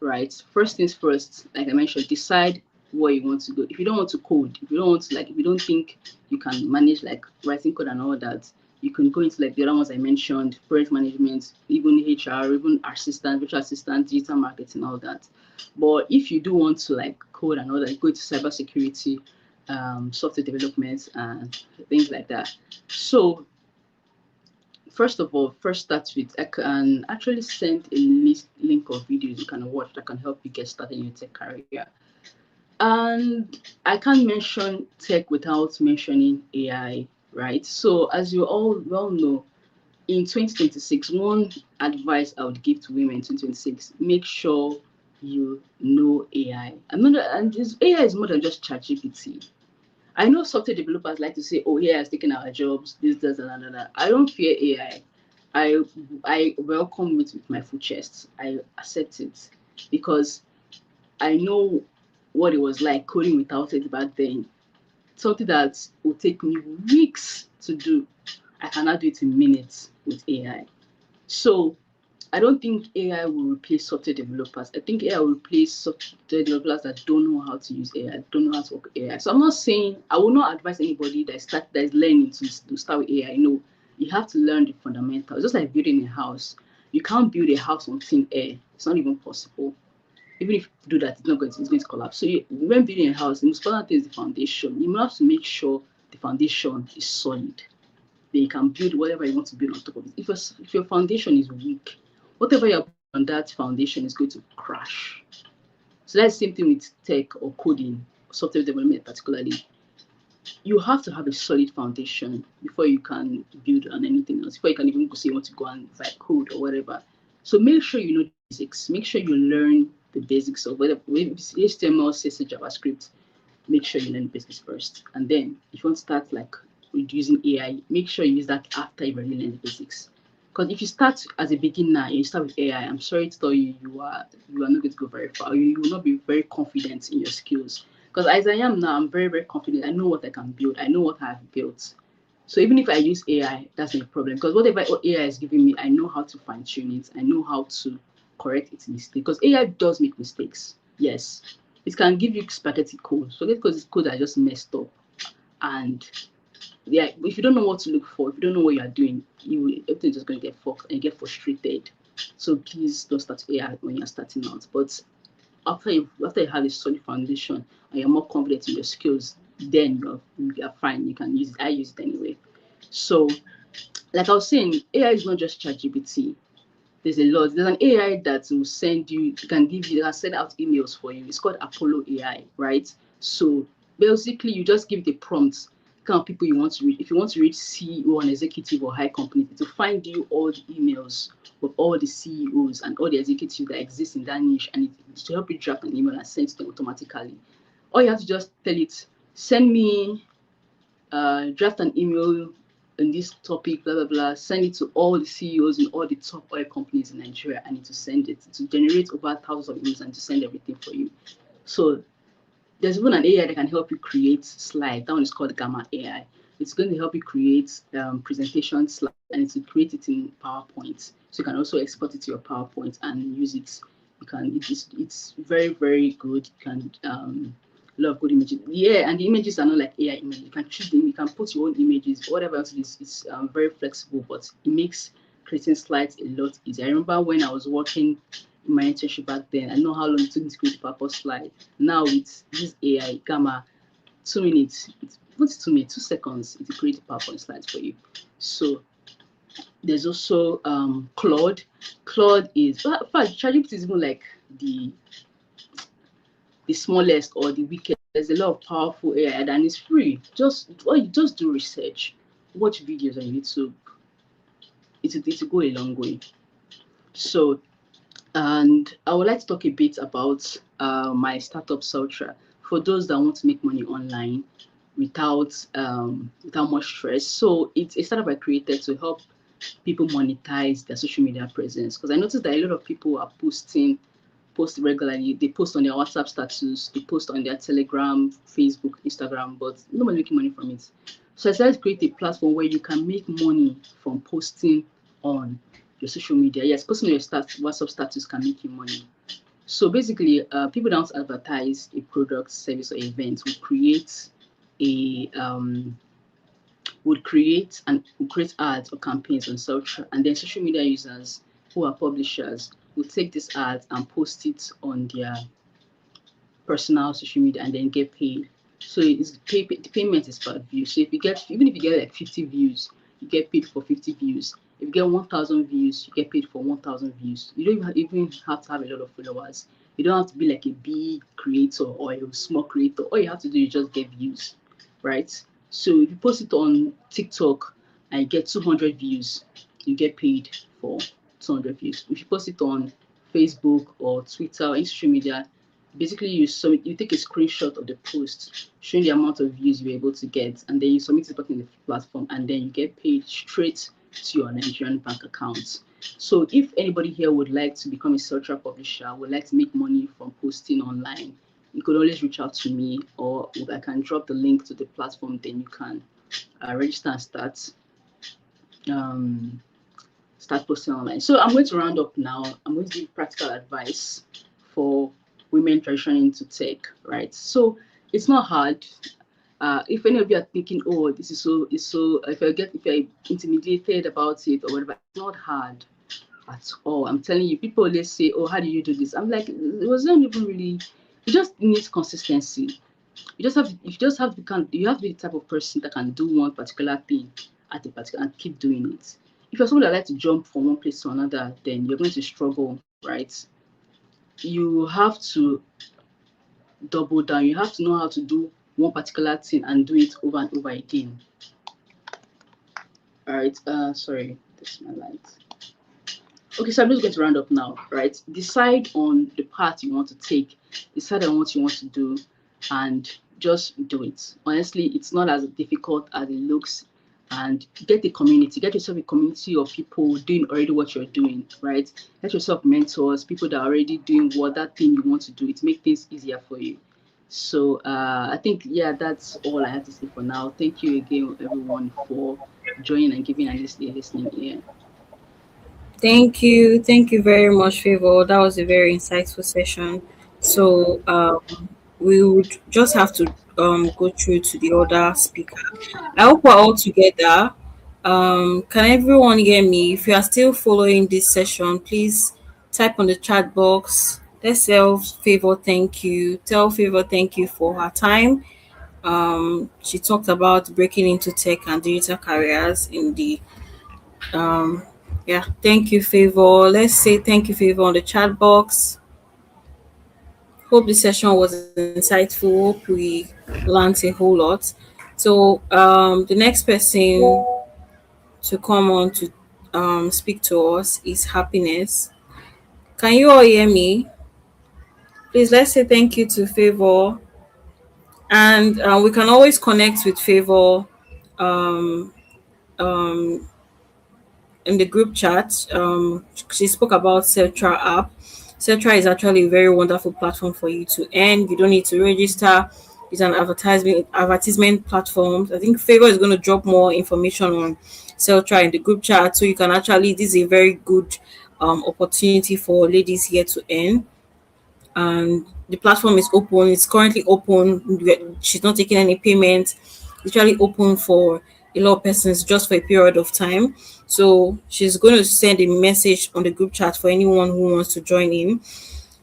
right, first things first, like I mentioned, decide where you want to go. If you don't want to code, if you don't want to like, if you don't think you can manage like writing code and all that, you can go into like the other ones I mentioned, project management, even HR, even assistant, virtual assistant, digital marketing, all that. But if you do want to like code and all that, go to cybersecurity, software development, and things like that. So first of all, first start with I can actually send a link of videos you can watch that can help you get started in your tech career. And I can't mention tech without mentioning AI, right? So as you all well know, in 2026, one advice I would give to women in 2026, make sure you know AI. And this AI is more than just ChatGPT. I know software developers like to say, "Oh, AI is taking our jobs. This, that." I don't fear AI. I welcome it with my full chest. I accept it because I know what it was like coding without it back then. Something that would take me weeks to do, I cannot do it in minutes with AI. So I don't think AI will replace software developers. I think AI will replace software developers that don't know how to use AI, don't know how to work with AI. So I'm not saying I will not advise anybody that is learning to start with AI. No, you have to learn the fundamentals. Just like building a house, you can't build a house on thin air. It's not even possible. Even if you do that, it's going to collapse. So when building a house, the most important thing is the foundation. You have to make sure the foundation is solid. Then you can build whatever you want to build on top of it. If your foundation is weak, whatever you're building on that foundation is going to crash. So that's the same thing with tech or coding, software development particularly. you have to have a solid foundation before you can build on anything else, before you can even say you want to go and write code or whatever. So make sure you know the basics. Make sure you learn the basics of whether it's HTML, CSS, JavaScript. Make sure you learn the basics first. And then if you want to start like with using AI, make sure you use that after you've already learned the basics. Because if you start as a beginner and you start with AI, I'm sorry to tell you, you are not going to go very far. You will not be very confident in your skills. Because as I am now, I'm very, very confident. I know what I can build. I know what I've built. So even if I use AI, that's not a problem. Because whatever AI is giving me, I know how to fine tune it. I know how to correct its mistake. Because AI does make mistakes. Yes, it can give you spaghetti code. So because it's code that just messed up, and yeah, if you don't know what to look for, if you don't know what you are doing, everything's just going to get fucked and you get frustrated. So please don't start AI when you're starting out. But after you have a solid foundation and you're more confident in your skills, then you're fine. You can use it. I use it anyway. So like I was saying, AI is not just ChatGPT. There's a lot. There's an AI that will send you, can send out emails for you. It's called Apollo AI, right? So basically, you just give it a prompt, kind of people you want to read. If you want to read CEO and executive or high company, to find you all the emails of all the CEOs and all the executives that exist in that niche, and to help you draft an email and send it to them automatically. All you have to just tell it, send me draft an email on this topic, blah blah blah, send it to all the CEOs in all the top oil companies in Nigeria. I need to send it to generate over thousands of emails and to send everything for you. So there's even an AI that can help you create slides. That one is called Gamma AI. It's going to help you create presentation slides, and it's to create it in PowerPoint. So you can also export it to your PowerPoint and use it. You can. It's very very good. You can a lot of good images. Yeah, and the images are not like AI images. You can choose them. You can put your own images. Whatever else it is, it's very flexible, but it makes creating slides a lot easier. I remember when I was working in my internship back then. I know how long it took me to create a purpose slide. Now with this AI Gamma, 2 minutes, what's 2 minutes, 2 seconds, it will create a PowerPoint slide for you. So there's also Claude. Claude is, in fact, ChatGPT is even like the smallest or the weakest. There's a lot of powerful AI and it's free. Just do research, watch videos on YouTube. It'll go a long way. So and I would like to talk a bit about my startup Sultra for those that want to make money online without much stress. So it's a startup I created to help people monetize their social media presence because I noticed that a lot of people are post regularly. They post on their WhatsApp status, they post on their Telegram, Facebook, Instagram, but nobody's making money from it. So I decided to create a platform where you can make money from posting on your social media. Yes, posting on your WhatsApp status can make you money. So basically, people don't advertise a product, service, or event. A would create ads or campaigns on social, and then social media users who are publishers will take these ads and post it on their personal social media and then get paid. So the payment is per view. So even if you get like 50 views, you get paid for 50 views. If you get 1,000 views, you get paid for 1,000 views. You don't even have to have a lot of followers. You don't have to be like a big creator or a small creator. All you have to do is just get views, right? So if you post it on TikTok and you get 200 views, you get paid for 200 views. If you post it on Facebook or Twitter or social media, basically you take a screenshot of the post showing the amount of views you're able to get, and then you submit it back in the platform, and then you get paid straight to your Nigerian bank account. So if anybody here would like to become a social publisher, would like to make money from posting online, you could always reach out to me, or I can drop the link to the platform, then you can register and um, start posting online. So I'm going to round up now. I'm going to give practical advice for women transitioning into tech, right? So it's not hard. If any of you are thinking, oh, this is so, it's so, if you're intimidated about it or whatever, it's not hard at all. I'm telling you, people always say, oh, how do you do this? I'm like, it wasn't even really, it just needs consistency. You have to be the type of person that can do one particular thing at a particular and keep doing it. If you're someone that likes to jump from one place to another, then you're going to struggle, right? You have to double down. You have to know how to do one particular thing and do it over and over again. All right. Sorry, this is my light. Okay, so I'm just going to round up now, right? Decide on the path you want to take, decide on what you want to do, and just do it. Honestly, it's not as difficult as it looks. And get a community, get yourself a community of people doing already what you're doing, right? Get yourself mentors, people that are already doing what that thing you want to do. It makes things easier for you. So I think, yeah, that's all I have to say for now. Thank you again, everyone, for joining and giving and listening here. Thank you. Thank you very much, Favor. That was a very insightful session. So we would just have to go through to the other speaker. I hope we're all together. Can everyone hear me? If you are still following this session, please type on the chat box. Let's tell Favor thank you. Tell Favor thank you for her time. She talked about breaking into tech and digital careers in the um yeah, thank you, Favor. Let's say thank you, Favor, on the chat box. Hope the session was insightful. Hope we learned a whole lot. So the next person to come on to speak to us is Happiness. Can you all hear me? Please let's say thank you to Favor, and we can always connect with Favor um, um, in the group chat. She spoke about Cetra app. Cetra is actually a very wonderful platform for you to earn. You don't need to register. It's an advertisement platform. I think Favor is going to drop more information on Cetra in the group chat, so you can actually. This is a very good opportunity for ladies here to earn, and the platform is open. It's currently open. She's not taking any payment. It's actually open for a lot of persons just for a period of time. So she's going to send a message on the group chat for anyone who wants to join in.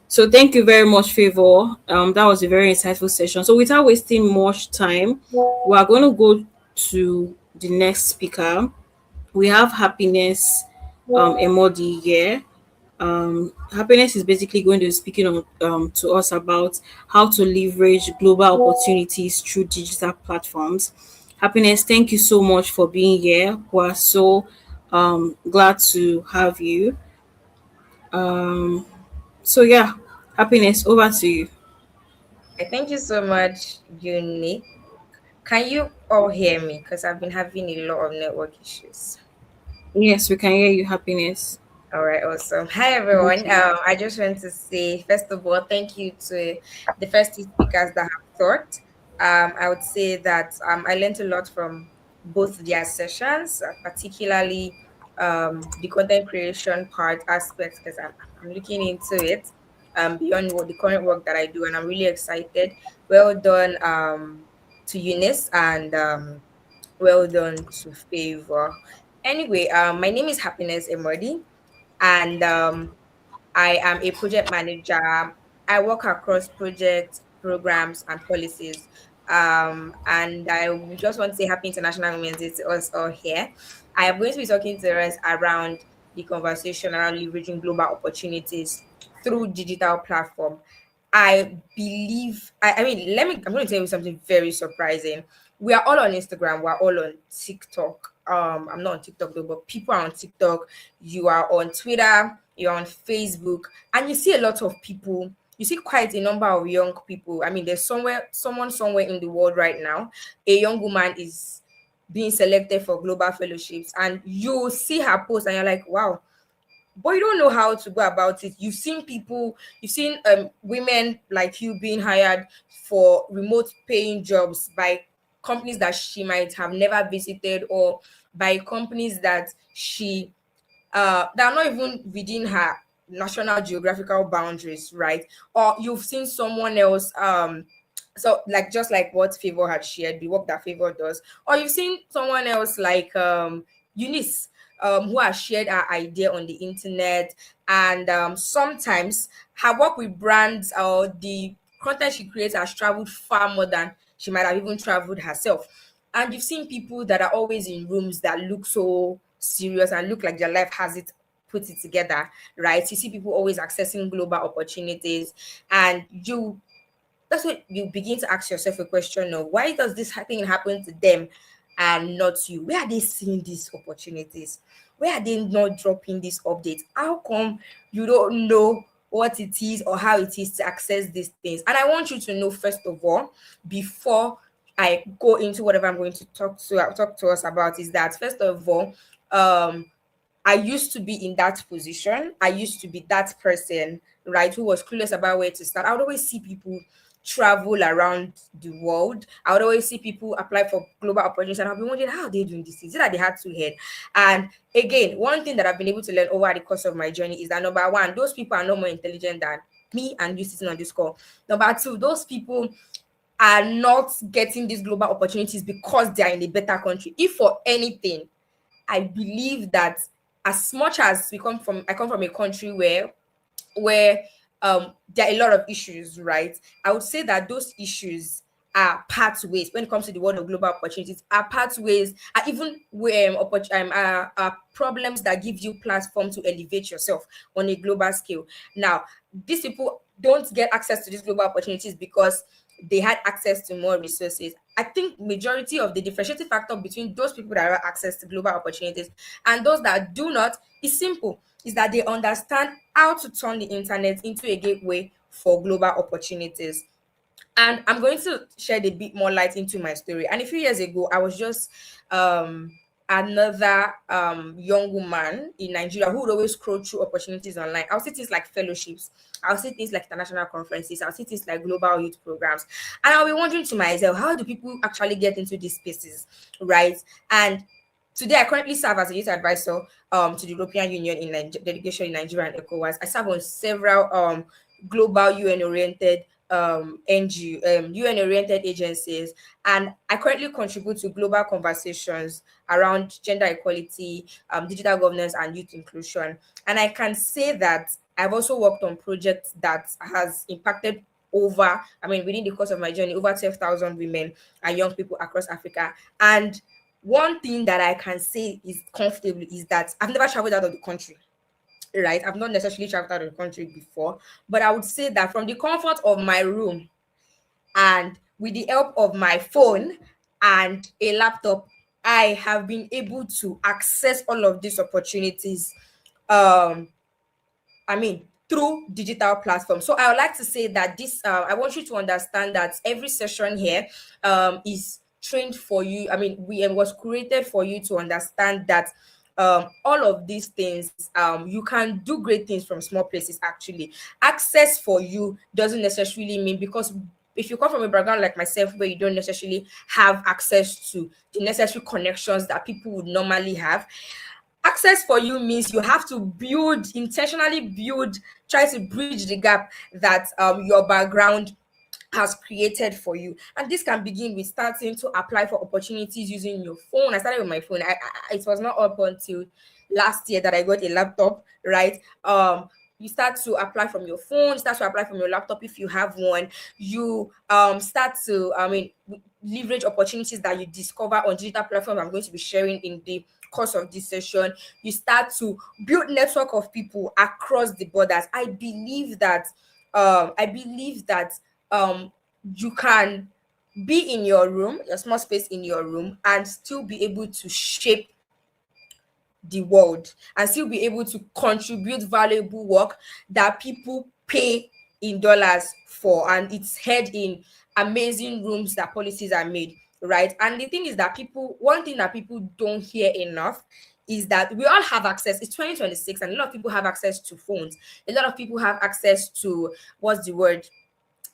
So thank you very much, Favor. That was a very insightful session. So without wasting much time, we are going to go to the next speaker. We have Happiness Emodi here. Happiness is basically going to be speaking on, to us about how to leverage global opportunities through digital platforms. Happiness, thank you so much for being here. We're so glad to have you. Um, so, yeah, Happiness, over to you. Thank you so much, Unique. Can you all hear me? Because I've been having a lot of network issues. Yes, we can hear you, Happiness. All right, awesome. Hi, everyone. I just want to say, first of all, thank you to the first two speakers that have talked. I would say that I learned a lot from both their sessions, particularly the content creation part aspect, because I'm looking into it beyond what the current work that I do, and I'm really excited. Well done to Eunice, and well done to Favor. Anyway, my name is Happiness Emodi, and I am a project manager. I work across projects, programs, and policies. And I would just want to say Happy International Women's Day to us all here. I am going to be talking to us around the conversation around leveraging global opportunities through digital platform. I believe, I mean, I'm going to tell you something very surprising. We are all on Instagram, we're all on TikTok. I'm not on TikTok though, but people are on TikTok. You are on Twitter, you're on Facebook, and you see a lot of people. You see quite a number of young people. I mean, there's someone somewhere in the world right now. A young woman is being selected for global fellowships, and you see her post, and you're like, wow, but you don't know how to go about it. You've seen women like you being hired for remote paying jobs by companies that she might have never visited, or by companies that she that are not even within her national geographical boundaries, right? Or you've seen someone else, so like just like what Favor had shared, the work that Favor does, or you've seen someone else like Eunice, who has shared her idea on the internet, and sometimes her work with brands or the content she creates has traveled far more than she might have even traveled herself. And you've seen people that are always in rooms that look so serious and look like their life has it put it together, right? You see people always accessing global opportunities, and you that's when you begin to ask yourself a question of why does this thing happen to them and not you? Where are they seeing these opportunities? Where are they not dropping these updates? How come you don't know what it is or how it is to access these things? And I want you to know, first of all, before I go into whatever I'm going to talk to us about, is that first of all, um I used to be in that position. I used to be that person, right, who was clueless about where to start. I would always see people travel around the world. I would always see people apply for global opportunities, and I've been wondering how are they doing this. Is it that they had two head? And again, one thing that I've been able to learn over the course of my journey is that number one, those people are no more intelligent than me and you sitting on this call. Number two, those people are not getting these global opportunities because they are in a better country. If for anything, I believe that as much as I come from a country where there are a lot of issues, right? I would say that those issues are pathways when it comes to the world of global opportunities, are pathways, are even are problems that give you platform to elevate yourself on a global scale. Now, these people don't get access to these global opportunities because they had access to more resources. I think majority of the differentiating factor between those people that have access to global opportunities and those that do not is simple, is that they understand how to turn the internet into a gateway for global opportunities. And I'm going to shed a bit more light into my story. And a few years ago, I was just um another young woman in Nigeria who would always scroll through opportunities online. I'll see things like fellowships, I'll see things like international conferences, I'll see things like global youth programs. And I'll be wondering to myself, how do people actually get into these spaces? Right. And today, I currently serve as a youth advisor to the European Union in delegation in Nigeria and ECOWAS. I serve on several global UN oriented UN oriented agencies, and I currently contribute to global conversations around gender equality, digital governance, and youth inclusion. And I can say that I've also worked on projects that has impacted within the course of my journey, over 12,000 women and young people across Africa. And one thing that I can say is comfortably is that I've never traveled out of the country, right? I've not necessarily traveled out of the country before, but I would say that from the comfort of my room and with the help of my phone and a laptop, I have been able to access all of these opportunities. Um, through digital platforms. So I would like to say that I want you to understand that every session here is trained for you. We was created for you to understand that all of these things, you can do great things from small places. Actually, access for you doesn't necessarily mean, because if you come from a background like myself where you don't necessarily have access to the necessary connections that people would normally have, access for you means you have to try to bridge the gap that your background has created for you. And this can begin with starting to apply for opportunities using your phone. I started with my phone. It was not up until last year that I got a laptop, right? You start to apply from your phone, start to apply from your laptop if you have one. You start to leverage opportunities that you discover on digital platforms I'm going to be sharing in the course of this session. You start to build network of people across the borders. I believe that you can be in your room, your small space in your room, and still be able to shape the world and still be able to contribute valuable work that people pay in dollars for, and it's held in amazing rooms that policies are made, right? And the thing is that one thing that people don't hear enough is that we all have access. It's 2026 and a lot of people have access to phones. A lot of people have access to, what's the word,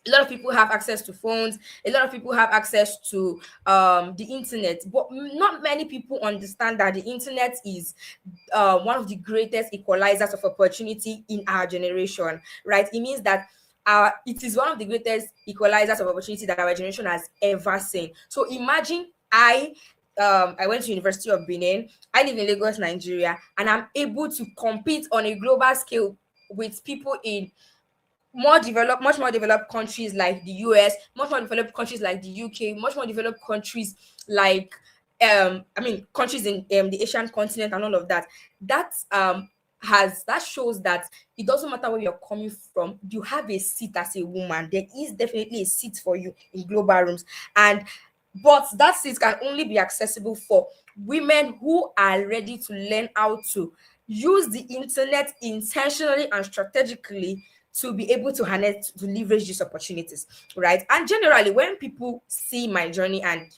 a lot of people have access to phones, a lot of people have access to the internet, but not many people understand that the internet is one of the greatest equalizers of opportunity in our generation, right? It means that it is one of the greatest equalizers of opportunity that our generation has ever seen. So imagine I went to University of Benin. I live in Lagos, Nigeria, and I'm able to compete on a global scale with people in much more developed countries like the US, much more developed countries like the UK, much more developed countries like countries in the Asian continent and all of that. That's has that shows that it doesn't matter where you're coming from, you have a seat as a woman. There is definitely a seat for you in global rooms. And but that seat can only be accessible for women who are ready to learn how to use the internet intentionally and strategically to be able to harness, to leverage these opportunities, right? And generally, when people see my journey and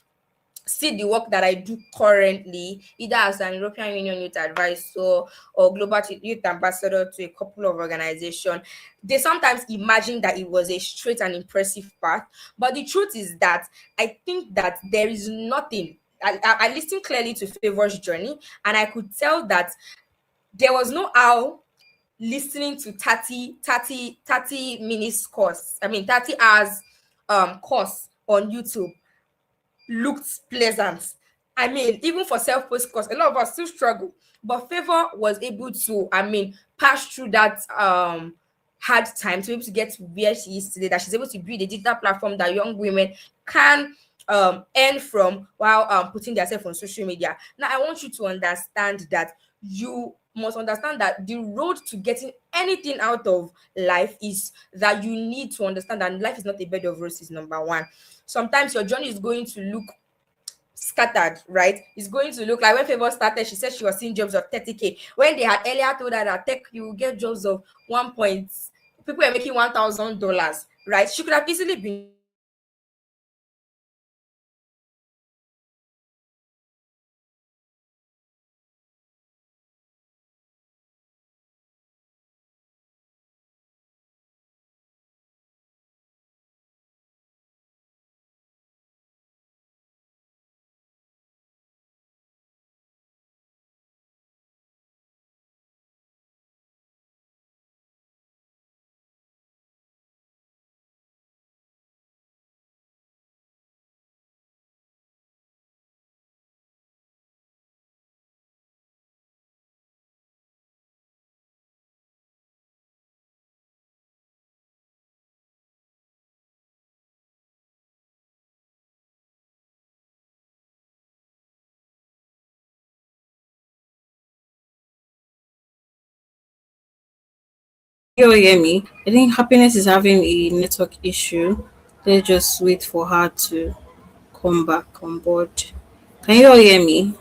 see the work that I do currently, either as an European Union youth advisor or global youth ambassador to a couple of organizations, they sometimes imagine that it was a straight and impressive path. But the truth is that I think that there is nothing. I listened clearly to Favor's journey, and I could tell that there was no how listening to 30 minutes course, I mean 30 hours course on YouTube looked pleasant. I mean, even for self-post course, a lot of us still struggle. But Favor was able to, I mean, pass through that hard time to be able to get to where she is today, that she's able to build a digital platform that young women can earn from while putting themselves on social media. Now, I want you to understand that you must understand that the road to getting anything out of life is that you need to understand that life is not a bed of roses, number one. Sometimes your journey is going to look scattered, right? It's going to look like when Favor started, she said she was seeing jobs of 30K. When they had earlier told her that tech, you will get jobs of 1 point, people are making $1,000, right? She could have easily been doing that. But she chose to understand that Can you all hear me? I think Happiness is having a network issue. Let's just wait for her to come back on board. Can you all hear me?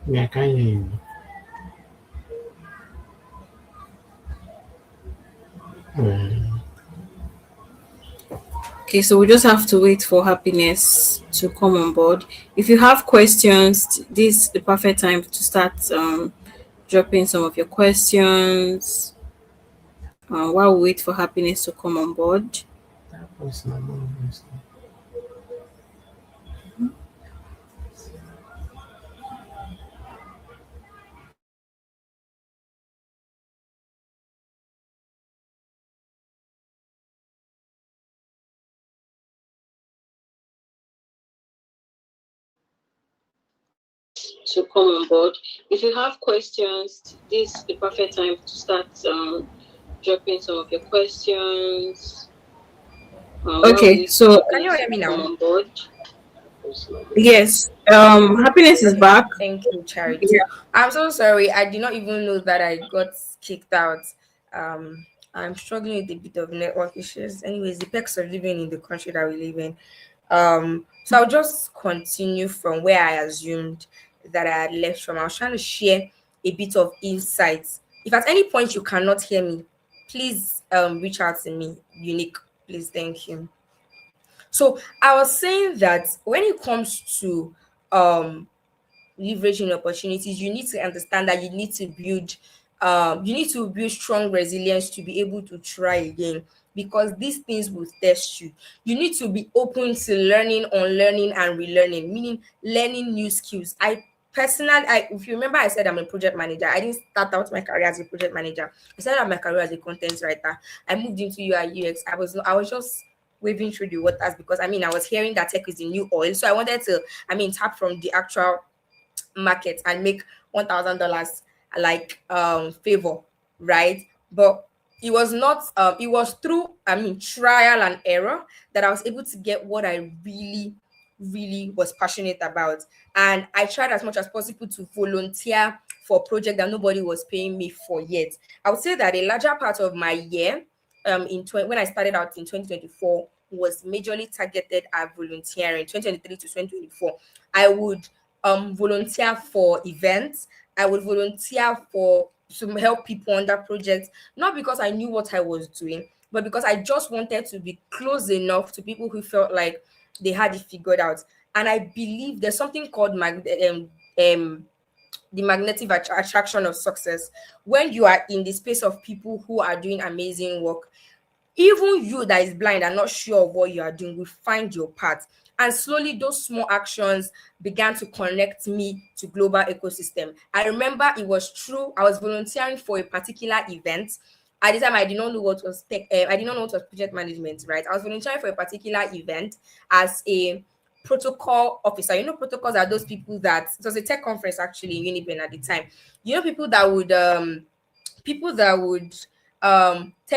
Yeah, I can hear you. Uh, Okay, so we just have to wait for Happiness to come on board. If you have questions, this is the perfect time to start dropping some of your questions while we wait for Happiness to come on board. that was my mom. To come on board. If you have questions, this is the perfect time to start dropping some of your questions. Okay, so Can you hear me come now? on board. Yes, Happiness is Okay, back. thank you, Charity. Yeah. I'm so sorry. I did not even know that I got kicked out. I'm struggling with a bit of network issues. Anyways, the perks of living in the country that we live in. So I'll just continue from where I assumed that I had left from. I was trying to share a bit of insights. If at any point you cannot hear me, please reach out to me, Unique. Please, thank you. So I was saying that when it comes to um leveraging opportunities, you need to understand that you need to build strong resilience to be able to try again, because these things will test you. You need to be open to learning, unlearning, and relearning, meaning learning new skills. If you remember, I said I'm a project manager. I didn't start out my career as a project manager. I started out my career as a content writer. I moved into UI UX. I was just waving through the waters because I was hearing that tech is the new oil. So I wanted to tap from the actual market and make $1,000 like favor, right? But it was not it was through trial and error that I was able to get what I really really was passionate about. And I tried as much as possible to volunteer for a project that nobody was paying me for yet. I would say that a larger part of my year, when I started out in 2024, was majorly targeted at volunteering. 2023 to 2024, I would volunteer for events. I would volunteer for to help people on that project, not because I knew what I was doing, but because I just wanted to be close enough to people who felt like they had it figured out. And I believe there's something called the magnetic attraction of success. When you are in the space of people who are doing amazing work, even you that is blind and not sure of what you are doing will find your path. And slowly those small actions began to connect me to global ecosystem. I remember it was true. I was volunteering for a particular event. At the time, I did not know what was I did not know what was project management, right? I was volunteering for a particular event as a protocol officer. You know, protocols are those people that it was a tech conference actually in Uniben at the time. You know, people that would tell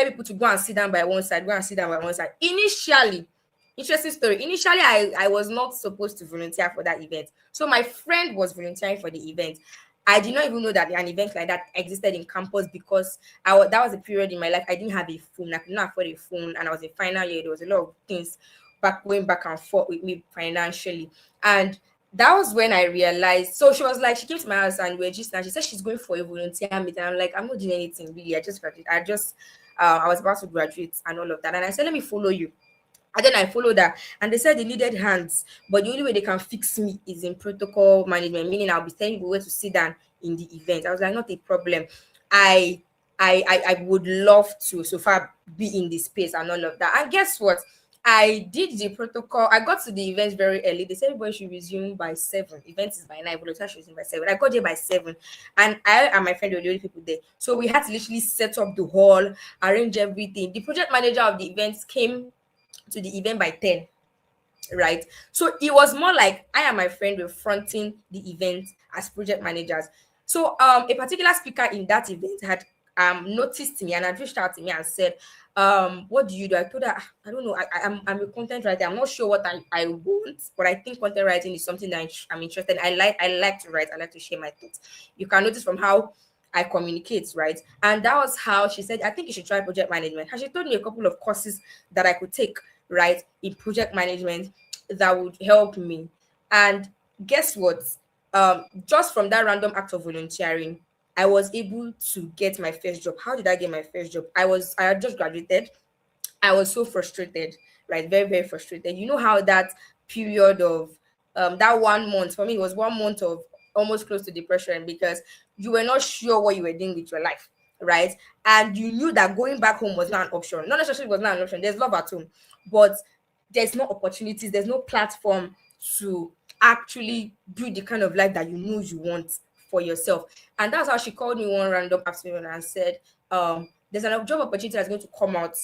people to go and sit down by one side, go and sit down by one side. Initially, interesting story. Initially, I was not supposed to volunteer for that event. So my friend was volunteering for the event. I did not even know that an event like that existed in campus because that was a period in my life I didn't have a phone. I could not afford a phone, and I was in final year. There was a lot of things going back and forth with me financially, and that was when I realized. So she was like, she came to my house and we were just, and she said she's going for a volunteer meeting. I'm like, I'm not doing anything really. I just graduated. I was about to graduate and all of that. And I said, let me follow you. And then I followed her, and they said they needed hands, but the only way they can fix me is in protocol management, meaning I'll be telling you where to sit down in the event. I was like, not a problem. I I would love to so far be in this space and all of that. And guess what? I did the protocol. I got to the event very early. They said everybody should resume by 7. Event is by 9, volunteer should resume by 7. I got there by 7. And I and my friend were the only people there. So we had to literally set up the hall, arrange everything. The project manager of the events came to the event by 10, right? So it was more like I and my friend were fronting the event as project managers. So a particular speaker in that event had noticed me and had reached out to me and said, what do you do? I told her, "Ah, I don't know. I'm a content writer. I'm not sure what I want, but I think content writing is something that I'm interested in. I like to write. I like to share my thoughts. You can notice from how I communicate, right? And that was how she said, I think you should try project management. And she told me a couple of courses that I could take, right, in project management that would help me. And guess what? Just from that random act of volunteering, I was able to get my first job. How did I get my first job? I had just graduated. I was so frustrated, right? Very, very frustrated. You know how that period of that 1 month for me, it was 1 month of almost close to depression because you were not sure what you were doing with your life, right? And you knew that going back home was not an option. Not necessarily was not an option. There's love at home, but there's no opportunities, there's no platform to actually build the kind of life that you know you want for yourself. And that's how she called me one random afternoon and said, there's an job opportunity that's going to come out,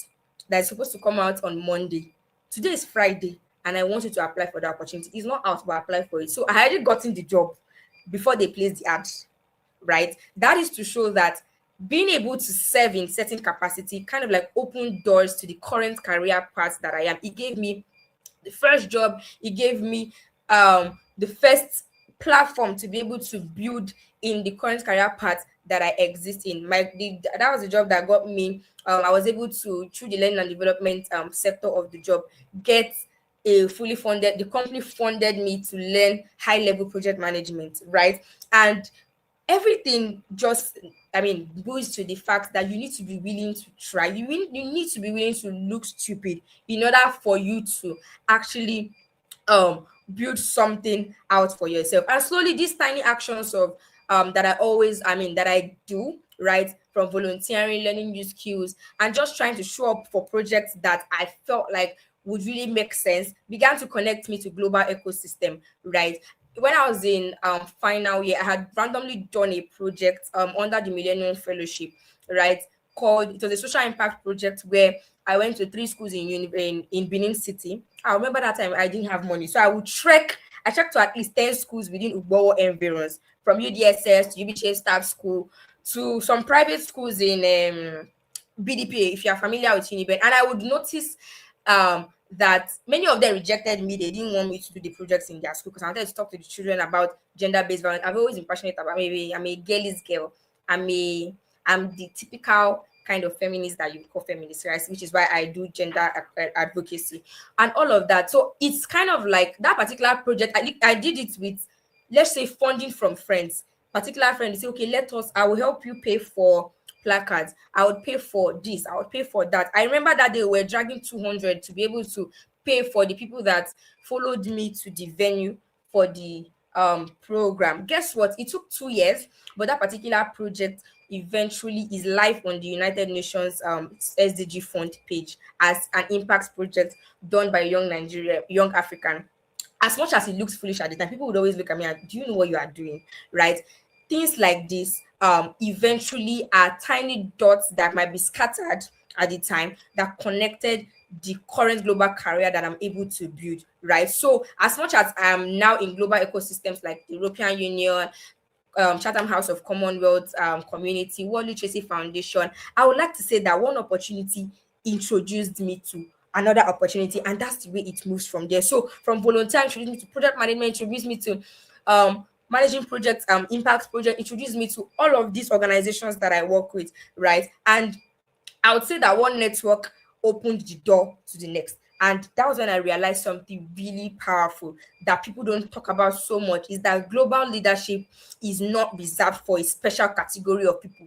that's supposed to come out on Monday. Today is Friday, and I want you to apply for the opportunity. It's not out, but apply for it. So I had gotten the job before they placed the ad, right? That is to show that being able to serve in certain capacity kind of like opened doors to the current career path that I am. It gave me the first job, it gave me the first platform to be able to build in the current career path that I exist in. That was the job that got me. I was able to, through the learning and development sector of the job, get a fully funded. The company funded me to learn high level project management, right? And everything just, I mean, goes to the fact that you need to be willing to try. You need to be willing to look stupid in order for you to actually build something out for yourself. And slowly these tiny actions of that that I do, right, from volunteering, learning new skills, and just trying to show up for projects that I felt like would really make sense, began to connect me to global ecosystem, right? When I was in final year, I had randomly done a project under the Millennium Fellowship, right? Called, it was a social impact project where I went to 3 schools in Benin City. I remember that time I didn't have money, so I would trek. I trekked to at least 10 schools within Ugbo environs, from UDSS to UBCH Staff School to some private schools in BDPA, if you are familiar with Uniben. And I would notice that many of them rejected me. They didn't want me to do the projects in their school because I wanted to talk to the children about gender-based violence. I've always been passionate about, maybe I'm a girlies girl. I'm a I'm the typical kind of feminist that you call feminist, right? Which is why I do gender advocacy and all of that. So it's kind of like that particular project. I did it with, let's say, funding from friends. Particular friends say, okay, I will help you pay for placards. I would pay for this. I would pay for that. I remember that they were dragging 200 to be able to pay for the people that followed me to the venue for the program. Guess what? It took 2 years, but that particular project eventually is live on the United Nations SDG fund page as an impact project done by young African. As much as it looks foolish at the time, people would always look at me and, do you know what you are doing? Right? Things like this eventually are tiny dots that might be scattered at the time that connected the current global career that I'm able to build, right? So as much as I'm now in global ecosystems like the European Union, Chatham House of Commonwealth Community, World Literacy Foundation, I would like to say that one opportunity introduced me to another opportunity, and that's the way it moves from there. So from volunteer introduced me to project management, introduced me to managing projects, impact project, introduced me to all of these organizations that I work with, right? And I would say that one network opened the door to the next. And that was when I realized something really powerful that people don't talk about so much, is that global leadership is not reserved for a special category of people.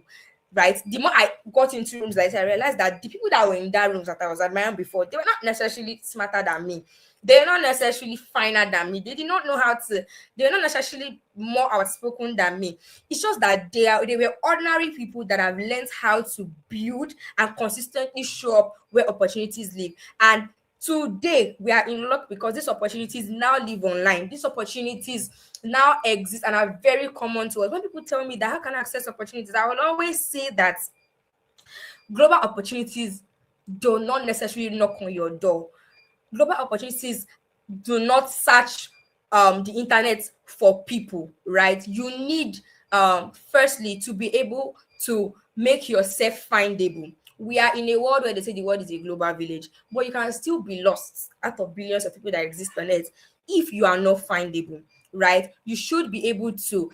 Right. The more I got into rooms like this, I realized that the people that were in that rooms that I was admiring before, they were not necessarily smarter than me. They're not necessarily finer than me. They did not know how to, they're not necessarily more outspoken than me. It's just that they were ordinary people that have learned how to build and consistently show up where opportunities live. And today we are in luck because these opportunities now live online. These opportunities now exist and are very common to us. When people tell me that how can I access opportunities, I will always say that global opportunities do not necessarily knock on your door. Global opportunities do not search the internet for people, right? You need firstly to be able to make yourself findable. We are in a world where they say the world is a global village, but you can still be lost out of billions of people that exist on it if you are not findable, right? You should be able to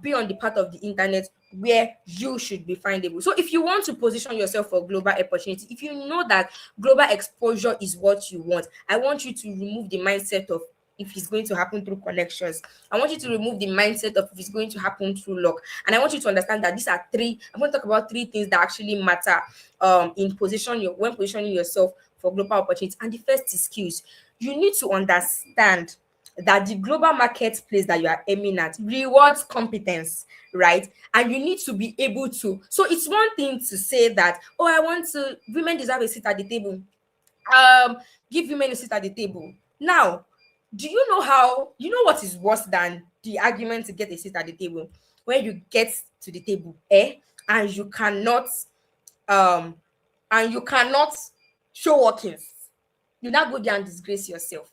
be on the part of the internet where you should be findable. So if you want to position yourself for global opportunity, if you know that global exposure is what you want, I want you to remove the mindset of if it's going to happen through connections. I want you to remove the mindset of if it's going to happen through luck. And I want you to understand that these are I'm going to talk about three things that actually matter when positioning yourself for global opportunity. And the first is skills. You need to understand that the global marketplace that you are aiming at rewards competence, right? And you need to be able to. So it's one thing to say that, oh, women deserve a seat at the table. Give women a seat at the table. Now, do you know what is worse than the argument to get a seat at the table? When you get to the table, and you cannot um show workings, you now go there and disgrace yourself.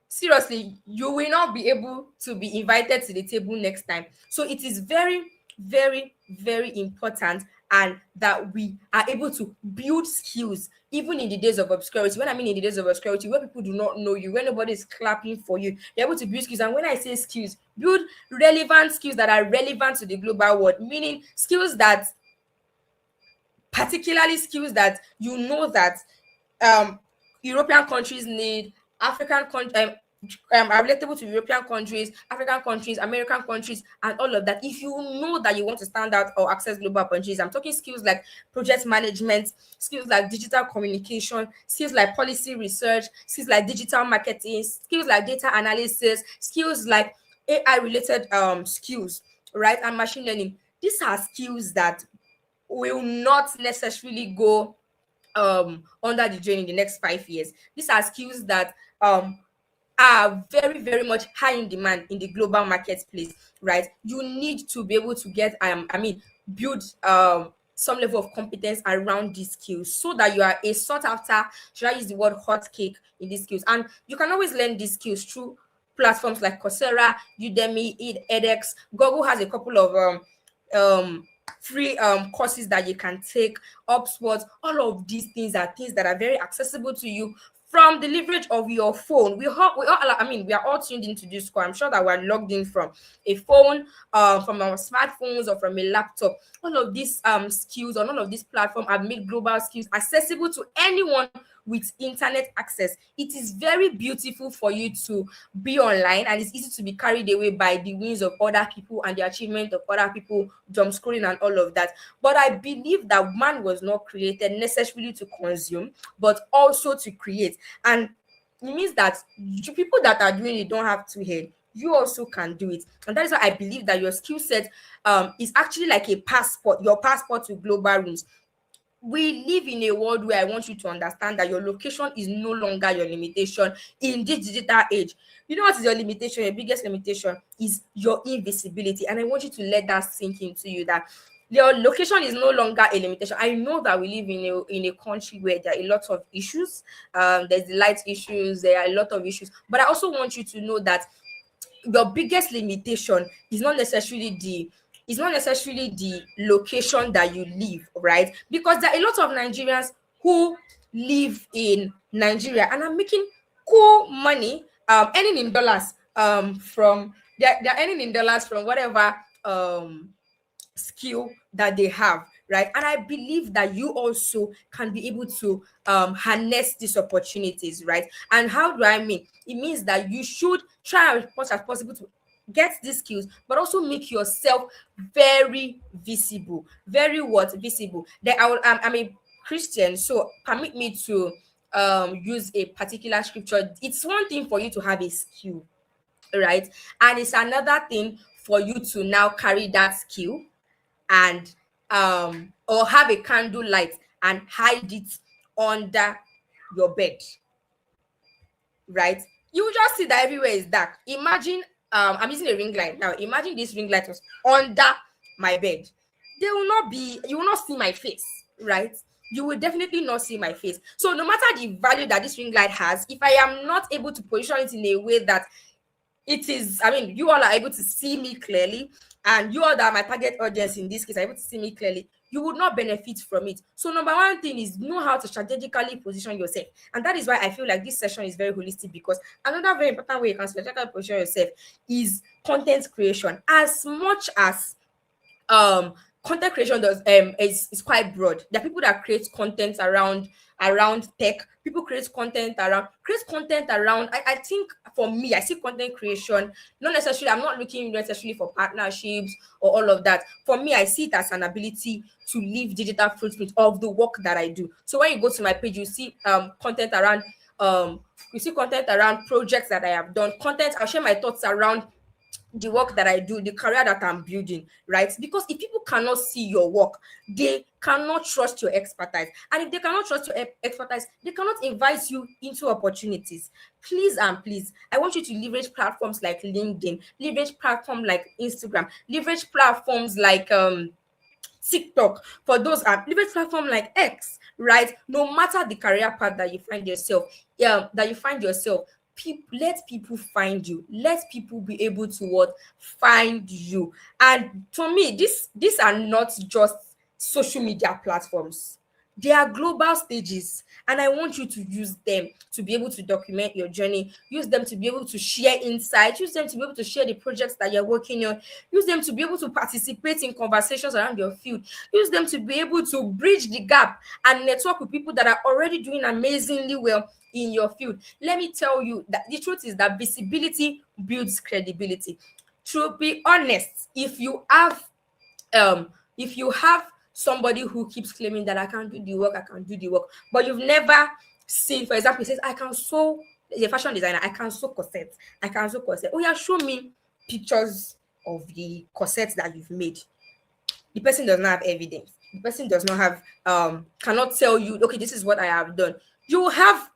Seriously, you will not be able to be invited to the table next time. So it is very, very, very important, and that we are able to build skills even in the days of obscurity. When I mean in the days of obscurity, where people do not know you, where nobody is clapping for you, you're able to build skills. And when I say skills, build relevant skills that are relevant to the global world, meaning skills that, particularly skills that you know that European countries need, African countries are relatable to European countries, African countries, American countries, and all of that. If you know that you want to stand out or access global opportunities, I'm talking skills like project management, skills like digital communication, skills like policy research, skills like digital marketing, skills like data analysis, skills like AI related skills, right? And machine learning. These are skills that will not necessarily go under the drain in the next 5 years. These are skills that are very, very much high in demand in the global marketplace, right? You need to be able to get build some level of competence around these skills so that you are a sought after, should I use the word hot cake in these skills? And you can always learn these skills through platforms like Coursera, Udemy, edX. Google has a couple of free courses that you can take. Upsports, all of these things are things that are very accessible to you from the leverage of your phone. I mean, we are all tuned into this call. I'm sure that we're logged in from a phone, from our smartphones or from a laptop. All of these skills on all of these platforms have made global skills accessible to anyone with internet access. It is very beautiful for you to be online, and it's easy to be carried away by the wins of other people and the achievement of other people, jump scrolling and all of that. But I believe that man was not created necessarily to consume, but also to create. And it means that people that are doing it don't have two head. You also can do it. And that is why I believe that your skill set is actually like a passport, your passport to global rooms. We live in a world where I want you to understand that your location is no longer your limitation in this digital age. You know what is your limitation? Your biggest limitation is your invisibility. And I want you to let that sink into you, that your location is no longer a limitation. I know that we live in a country where there are a lot of issues. There's the light issues, there are a lot of issues. But I also want you to know that your biggest limitation is not necessarily the location that you live, right? Because there are a lot of Nigerians who live in Nigeria and are making cool money, earning in dollars, from they're earning in dollars from whatever skill that they have, right? And I believe that you also can be able to harness these opportunities, right? And how do I mean? It means that you should try as much as possible to get these skills, but also make yourself very visible. Very what? Visible. Then I'm a Christian, so permit me to use a particular scripture. It's one thing for you to have a skill, right? And it's another thing for you to now carry that skill and or have a candle light and hide it under your bed, right? You will just see that everywhere is dark. Imagine, I'm using a ring light now. Imagine this ring light was under my bed. You will not see my face, right? You will definitely not see my face. So no matter the value that this ring light has, if I am not able to position it in a way that it is, I mean, you all are able to see me clearly, and you all that are my target audience in this case are able to see me clearly, you would not benefit from it. So number one thing is know how to strategically position yourself. And that is why I feel like this session is very holistic, because another very important way you can strategically position yourself is content creation. As much as content creation does is quite broad. There are people that create content around tech. People create content around. I think for me, I see content creation not necessarily. I'm not looking necessarily for partnerships or all of that. For me, I see it as an ability to leave digital footprint of the work that I do. So when you go to my page, you see content around projects that I have done. Content, I'll share my thoughts around the work that I do, the career that I'm building, right? Because if people cannot see your work, they cannot trust your expertise. And if they cannot trust your expertise, they cannot invite you into opportunities. Please and please, I want you to leverage platforms like LinkedIn, leverage platforms like Instagram, leverage platforms like TikTok, for those leverage platform like X, right? No matter the career path that you find yourself, let people find you. Let people be able to what? Find you. And to me, these are not just social media platforms. They are global stages, and I want you to use them to be able to document your journey, use them to be able to share insights, use them to be able to share the projects that you're working on, use them to be able to participate in conversations around your field, use them to be able to bridge the gap and network with people that are already doing amazingly well in your field. Let me tell you that the truth is that visibility builds credibility. To be honest, if you have somebody who keeps claiming that I can do the work, but you've never seen, for example, he says, I can sew, a fashion designer, I can sew corsets. Oh yeah, show me pictures of the corsets that you've made. The person does not have evidence. The person does not have cannot tell you, okay, this is what I have done. You have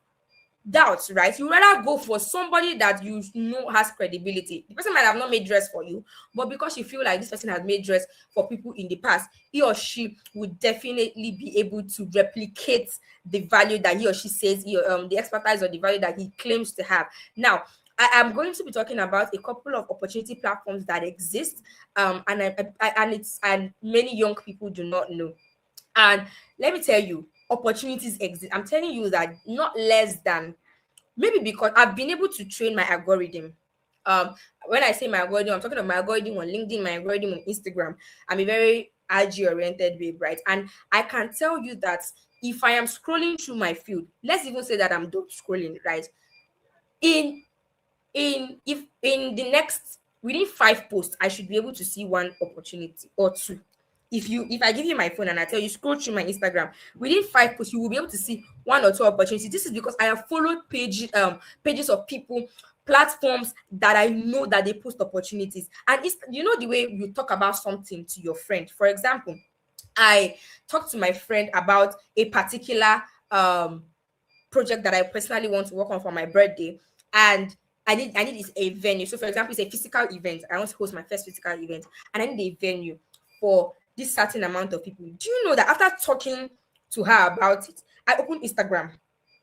doubts, right? You rather go for somebody that you know has credibility. The person might have not made dress for you, but because you feel like this person has made dress for people in the past, he or she would definitely be able to replicate the value that he or she says, the expertise or the value that he claims to have. Now, I am going to be talking about a couple of opportunity platforms that exist, and many young people do not know. And let me tell you, opportunities exist. I'm telling you that not less than maybe because I've been able to train my algorithm. Um, when I say my algorithm, I'm talking about my algorithm on LinkedIn, my algorithm on Instagram. I'm a very IG oriented babe, right? And I can tell you that if I am scrolling through my feed, let's even say that I'm done scrolling, right? In if in the next within 5 posts, I should be able to see one opportunity or two. If I give you my phone and I tell you scroll through my Instagram, within 5 posts, you will be able to see one or two opportunities. This is because I have followed pages of people, platforms that I know that they post opportunities. And it's, you know, the way you talk about something to your friend. For example, I talked to my friend about a particular project that I personally want to work on for my birthday, and I need is a venue. So, for example, it's a physical event. I want to host my first physical event, and I need a venue for this certain amount of people. Do you know that after talking to her about it, I opened Instagram,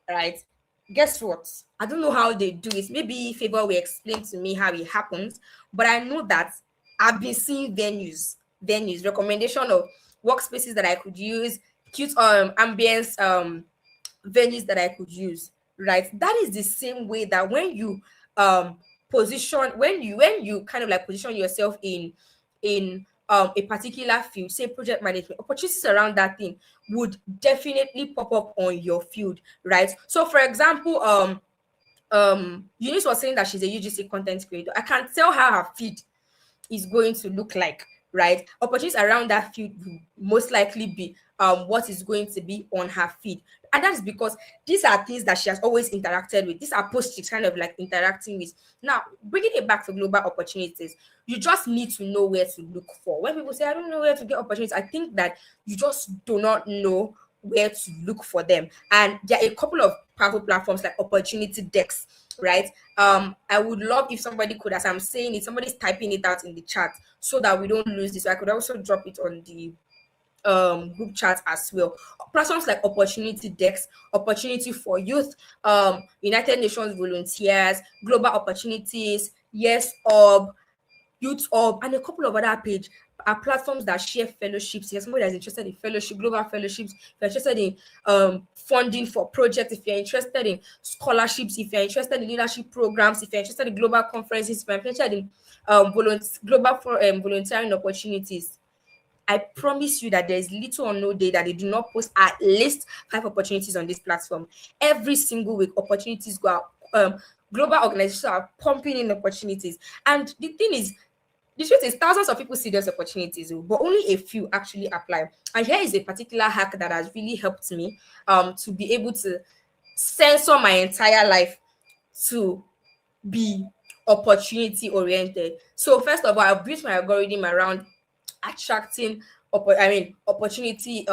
right? Guess what? I don't know how they do it. Maybe Favor will explain to me how it happens, but I know that I've been seeing venues, recommendation of workspaces that I could use, cute ambience venues that I could use, right? That is the same way that when you position when you kind of like position yourself in a particular field, say project management, opportunities around that thing would definitely pop up on your field, right? So for example, Eunice was saying that she's a UGC content creator. I can tell how her feed is going to look like, right? Opportunities around that field will most likely be what is going to be on her feed. And that is because these are things that she has always interacted with. These are posts she's kind of like interacting with. Now, bringing it back to global opportunities, you just need to know where to look for. When people say, I don't know where to get opportunities, I think that you just do not know where to look for them. And there are a couple of powerful platforms like opportunity decks, right? I would love if somebody could, as I'm saying it, somebody's typing it out in the chat so that we don't lose this. So I could also drop it on the group chat as well. Platforms like opportunity decks, opportunity for youth, United Nations volunteers, global opportunities, yes Youth Hub, and a couple of other page are platforms that share fellowships. If somebody that's interested in fellowship, global fellowships, if you're interested in funding for projects, if you're interested in scholarships, if you're interested in leadership programs, if you're interested in global conferences, if you're interested in global volunteering opportunities, I promise you that there is little or no day that they do not post at least 5 opportunities on this platform. Every single week, opportunities go out. Global organizations are pumping in opportunities. And the truth is, thousands of people see those opportunities, but only a few actually apply. And here is a particular hack that has really helped me to be able to censor my entire life to be opportunity oriented. So first of all, I've built my algorithm around attracting opportunity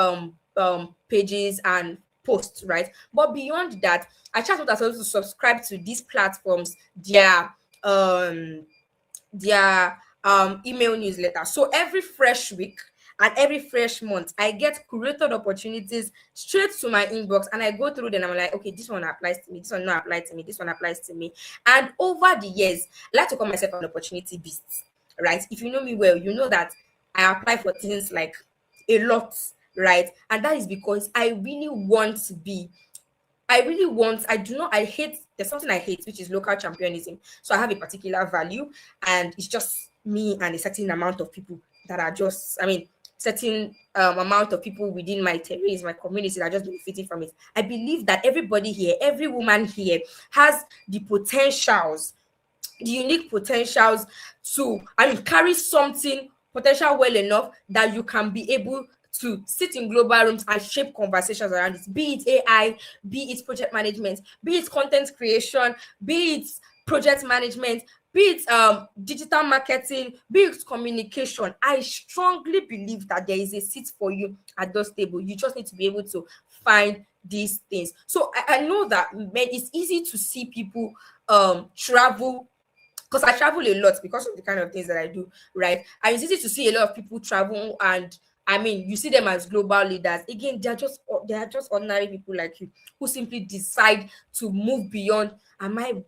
pages and posts, right? But beyond that, I just want us also to subscribe to these platforms, um their email newsletter. So every fresh week and every fresh month, I get curated opportunities straight to my inbox, and I go through them. I'm like, okay, this one applies to me, this one not applies to me, this one applies to me. And over the years, I like to call myself an opportunity beast, right? If you know me well, you know that I apply for things like a lot, right? And that is because I do not, I hate, there's something I hate, which is local championism. So I have a particular value, and it's just me and a certain amount of people that are just, certain amount of people within my terrace, my community that are just benefiting from it. I believe that everybody here, every woman here has the unique potentials to, carry something potential well enough that you can be able to sit in global rooms and shape conversations around it, be it AI, be it project management, be it content creation, be it project management, be it digital marketing, be it communication. I strongly believe that there is a seat for you at those tables. You just need to be able to find these things. So I know that, man, it's easy to see people travel, because I travel a lot because of the kind of things that I do, right? And it's easy to see a lot of people travel, and you see them as global leaders. Again, they are just ordinary people like you who simply decide to move beyond. Am I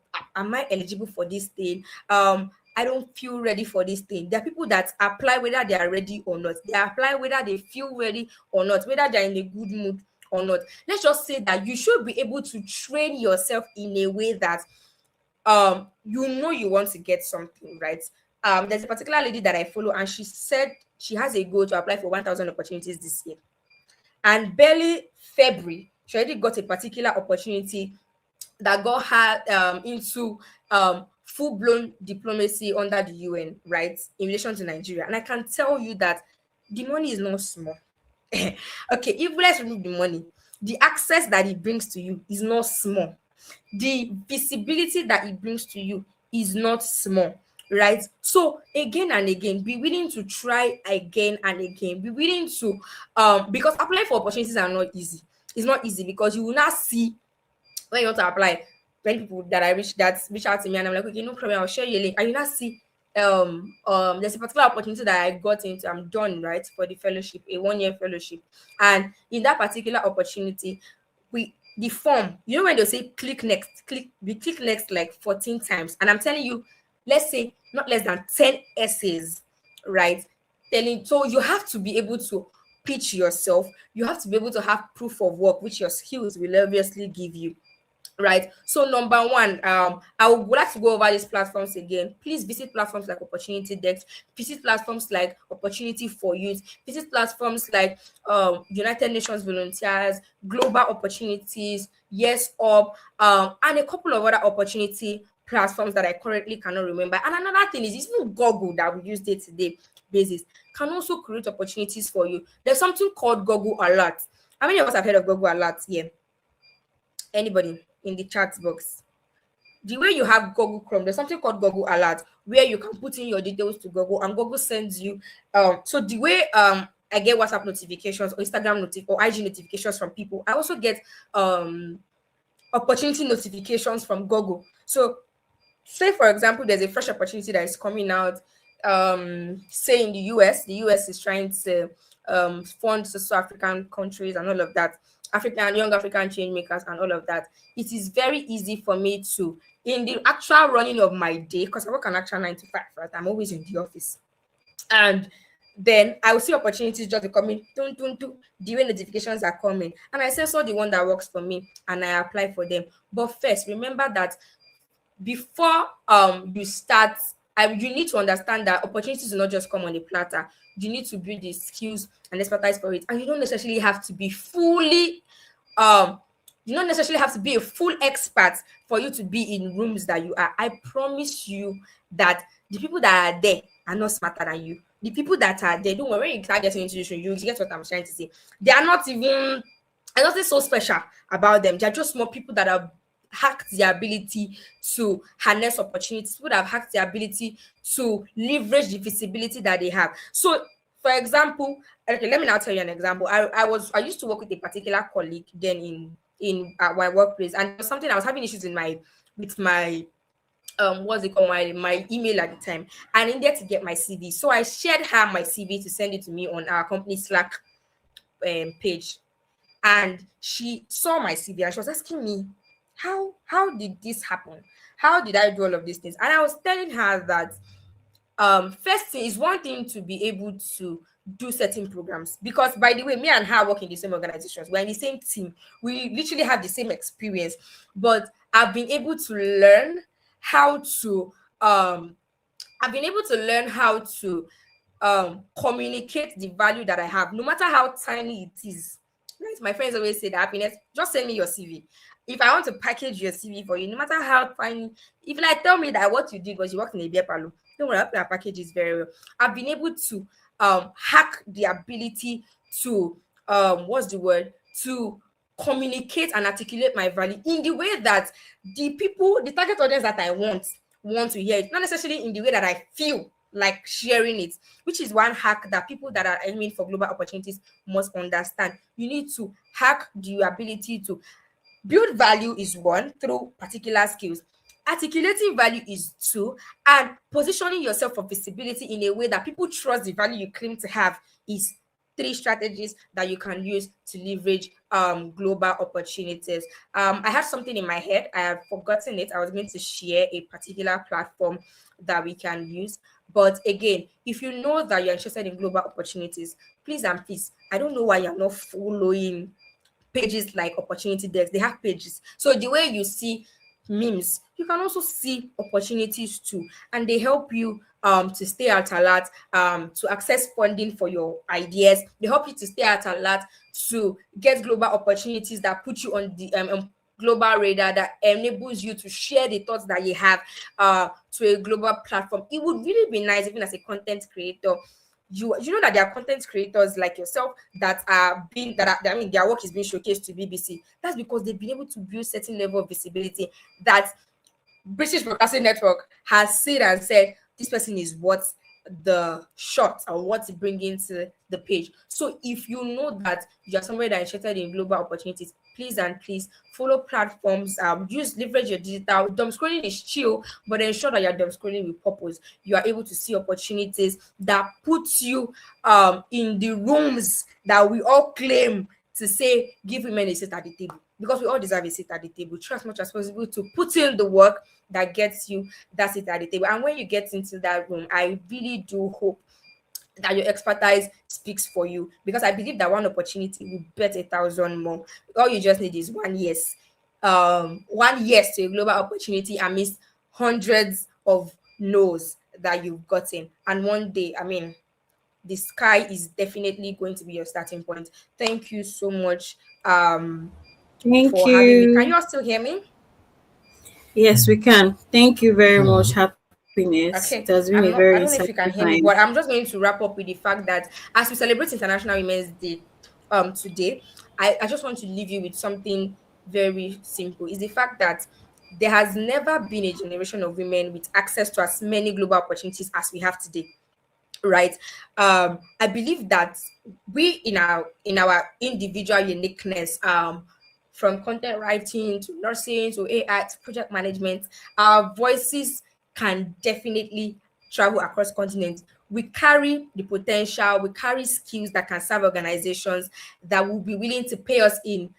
eligible for this thing? I don't feel ready for this thing. There are people that apply whether they are ready or not. They apply whether they feel ready or not, whether they're in a good mood or not. Let's just say that you should be able to train yourself in a way that you know you want to get something, right? There's a particular lady that I follow, and she said she has a goal to apply for 1,000 opportunities this year, and barely February she already got a particular opportunity that got her into full-blown diplomacy under the UN, right, in relation to Nigeria. And I can tell you that the money is not small. Okay, if let's remove the money, the access that it brings to you is not small. The visibility that it brings to you is not small, right? So again and again, be willing to try again and again. Be willing to because applying for opportunities are not easy. It's not easy because you will not see when you want to apply, many people that reach out to me, and I'm like, okay, no problem, I'll share you a link. And you now see there's a particular opportunity that I got into. I'm done, right, for the fellowship, a 1 year fellowship. And in that particular opportunity, we the form, you know, when they say click next, we click next like 14 times. And I'm telling you, let's say not less than 10 essays, right? Telling so you have to be able to pitch yourself, you have to be able to have proof of work, which your skills will obviously give you, right? So number one, I would like to go over these platforms again. Please visit platforms like Opportunity Desk, visit platforms like Opportunity for Youth, visit platforms like United Nations Volunteers, Global Opportunities, Yes Up, and a couple of other opportunity platforms that I currently cannot remember. And another thing is even Google that we use day-to-day basis can also create opportunities for you. There's something called Google Alert. How many of us have heard of Google Alert here? Anybody in the chat box? The way you have Google Chrome, there's something called Google Alert where you can put in your details to Google, and Google sends you so the way I get WhatsApp notifications or Instagram or IG notifications from people, I also get opportunity notifications from Google. So say for example there's a fresh opportunity that is coming out, say in the US is trying to fund South African countries and all of that, African young African change makers and all of that. It is very easy for me to, in the actual running of my day, because I work an actual 9 to 5, right? I'm always in the office, and then I will see opportunities just coming, the way notifications are coming, and I censor the one that works for me and I apply for them. But first, remember that before you start, you need to understand that opportunities do not just come on a platter. You need to build the skills and expertise for it, and you don't necessarily have to be fully you don't necessarily have to be a full expert for you to be in rooms that you are. I promise you that the people that are there are not smarter than you. The people that are there, don't worry, when you start getting into this, you get what I'm trying to say. They are not even, and nothing so special about them. They're just more people that have hacked the ability to harness opportunities, people that have hacked the ability to leverage the visibility that they have. So, for example, okay, let me now tell you an example. I used to work with a particular colleague then in my workplace, and there was something I was having issues in my with my what's it called, my email at the time. And I needed to get my CV, so I shared her my CV to send it to me on our company Slack page. And she saw my CV and she was asking me, how did this happen? How did I do all of these things? And I was telling her that first thing is one thing to be able to do certain programs, because by the way, me and her work in the same organizations, we're in the same team, we literally have the same experience, but I've been able to learn how to I've been able to learn how to communicate the value that I have, no matter how tiny it is. Right? My friends always say that happiness, just send me your CV. If I want to package your CV for you, no matter how tiny, if like tell me that what you did was you worked in a beer parlor, don't worry, I'll package it very well. I've been able to hack the ability to what's the word? To communicate and articulate my value in the way that the target audience that I want to hear it, not necessarily in the way that I feel like sharing it, which is one hack that people that are aiming for global opportunities must understand. You need to hack the ability to build value is one, through particular skills. Articulating value is two, and positioning yourself for visibility in a way that people trust the value you claim to have is three strategies that you can use to leverage global opportunities. I have something in my head. I have forgotten it. I was going to share a particular platform that we can use. But again, if you know that you're interested in global opportunities, please and please, I don't know why you're not following pages like opportunity decks. They have pages. So the way you see memes, you can also see opportunities too, and they help you to stay at alert, to access funding for your ideas. They help you to stay at alert, to get global opportunities that put you on the global radar, that enables you to share the thoughts that you have to a global platform. It would really be nice, even as a content creator, you know that there are content creators like yourself that are being that are, I mean, their work is being showcased to BBC. That's because they've been able to build certain level of visibility that British Broadcasting Network has said and said this person is what the shot and what to bring into the page. So if you know that you are somebody that is interested in global opportunities, please and please follow platforms. Use leverage your digital. Dumb scrolling is chill, but ensure that you're dumb scrolling with purpose. You are able to see opportunities that put you in the rooms that we all claim to say give women a seat at the table, because we all deserve a seat at the table. Try as much as possible to put in the work that gets you that seat at the table. And when you get into that room, I really do hope that your expertise speaks for you, because I believe that one opportunity will bet 1,000 more. All you just need is 1 yes. 1 yes to a global opportunity amidst hundreds of no's that you've gotten. And one day, I mean, the sky is definitely going to be your starting point. Thank you so much Thank for having me. Can you you. all still hear me? Yes, we can. Thank you very much, Mm. Happiness. It has been Okay, a very I don't insightful know if you can hear time. me, but I'm just going to wrap up with the fact that as we celebrate International Women's Day today, I just want to leave you with something very simple. Is the fact that there has never been a generation of women with access to as many global opportunities as we have today, right? I believe that we in our individual uniqueness, from content writing to nursing to AI to project management, our voices can definitely travel across continents. We carry the potential, we carry skills that can serve organizations that will be willing to pay us in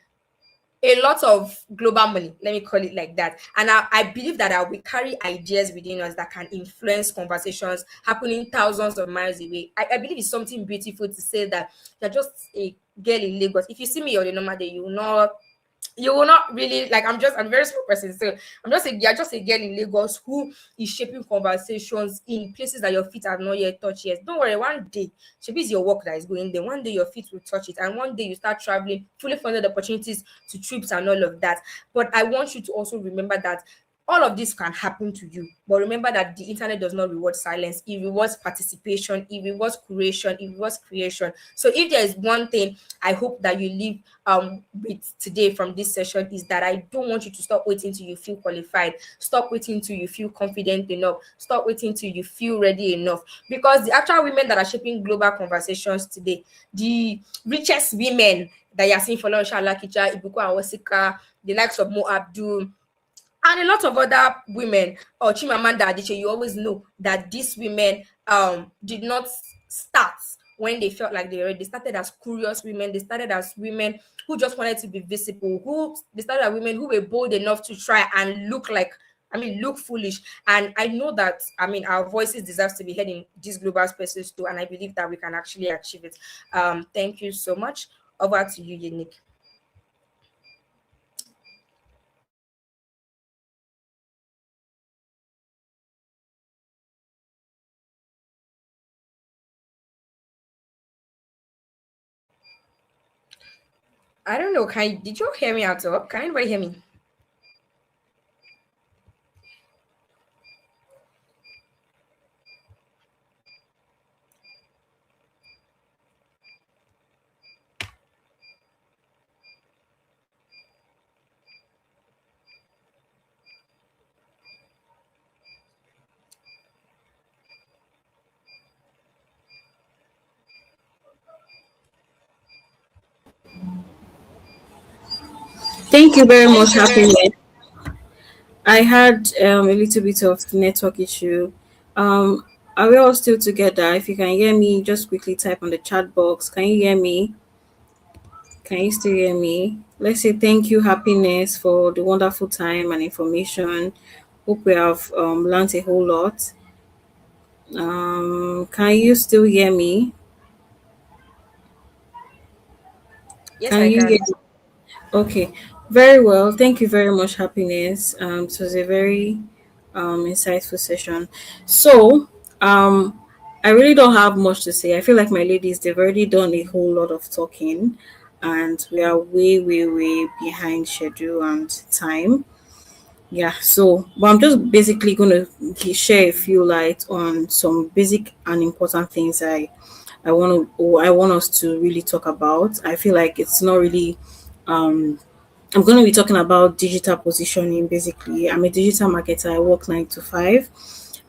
a lot of global money, let me call it like that. And I believe that we carry ideas within us that can influence conversations happening thousands of miles away. I believe it's something beautiful to say that you're just a girl in Lagos. If you see me on a normal day, you will not really like, I'm a very small person, so you're just a girl in Lagos who is shaping conversations in places that your feet have not yet touched yet. Don't worry, one day maybe it's your work that is going there. One day your feet will touch it, and one day you start traveling, fully funded opportunities to trips and all of that. But I want you to also remember that all of this can happen to you. But remember that the internet does not reward silence, it rewards participation, it rewards creation, it rewards creation. So if there is one thing I hope that you leave with today from this session, is that I don't want you to stop waiting till you feel qualified. Stop waiting till you feel confident enough. Stop waiting till you feel ready enough. Because the actual women that are shaping global conversations today, the richest women that you're seeing, Follow Kicha, Ibuku Awosika, the likes of Mo Abdul, and a lot of other women, or Chimamanda Adichie, you always know that these women did not start when they felt like they were ready. They started as curious women. They started as women who just wanted to be visible. They started as women who were bold enough to try and look foolish. And I know that, our voices deserve to be heard in these global spaces too. And I believe that we can actually achieve it. Thank you so much. Over to you, Unique. I don't know. Did you hear me out up? Can anybody hear me? Thank you very much, Happiness. I had a little bit of network issue. Um, are we all still together? If you can hear me, just quickly type on the chat box. Can you hear me? Can you still hear me? Let's say thank you, Happiness, for the wonderful time and information. Hope we have learned a whole lot. Can you still hear me? Yes, Can I you hear can. me? Okay, very well. Thank you very much, Happiness. It was a very insightful session. So, um, I really don't have much to say. I feel like my ladies, they've already done a whole lot of talking, and we are way, way, way behind schedule and time. Yeah, so but I'm just basically gonna share a few light on some basic and important things I want to or I want us to really talk about. I feel like it's not really um I'm going to be talking about digital positioning. Basically, I'm a digital marketer. I work 9 to 5,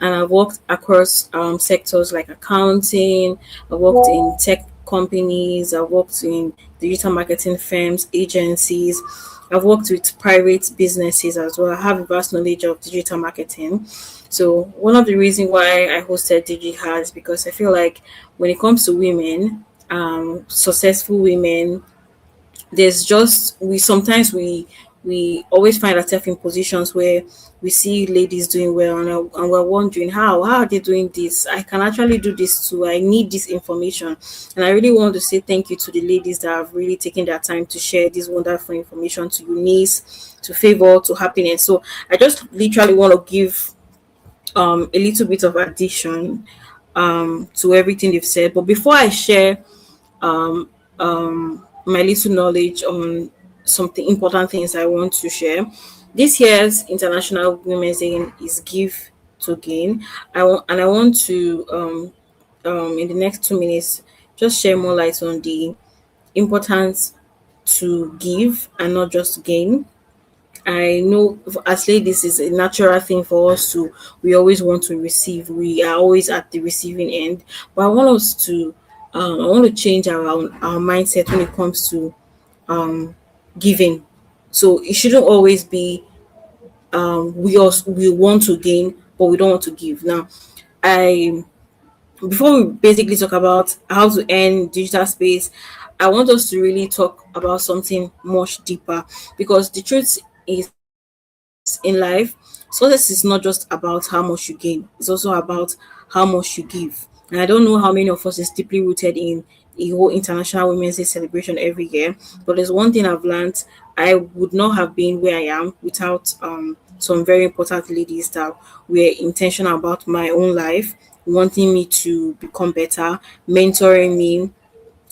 and I've worked across sectors like accounting. I've worked in tech companies. I've worked in digital marketing firms, agencies. I've worked with private businesses as well. I have a vast knowledge of digital marketing. So one of the reasons why I hosted DigiHER is because I feel like when it comes to women, successful women, there's just we always find ourselves in positions where we see ladies doing well, and we're wondering how are they doing this. I can actually do this too. I need this information. And I really want to say thank you to the ladies that have really taken their time to share this wonderful information to Eunice, to Favor, to Happiness. So I just literally want to give a little bit of addition to everything they've said. But before I share um, my little knowledge on something important things I want to share. This year's International Women's Day is Give to Gain. I want to in the next 2 minutes just share more light on the importance to give and not just gain. I know as ladies is a natural thing for us to we always want to receive. We are always at the receiving end. But I want us to I want to change our mindset when it comes to um giving. So it shouldn't always be we want to gain but we don't want to give. Now I before we basically talk about how to earn digital space, I want us to really talk about something much deeper, because the truth is in life, success is not just about how much you gain, it's also about how much you give. And I don't know how many of us is deeply rooted in the whole International Women's Day celebration every year, but there's one thing I've learned. I would not have been where I am without some very important ladies that were intentional about my own life, wanting me to become better, mentoring me,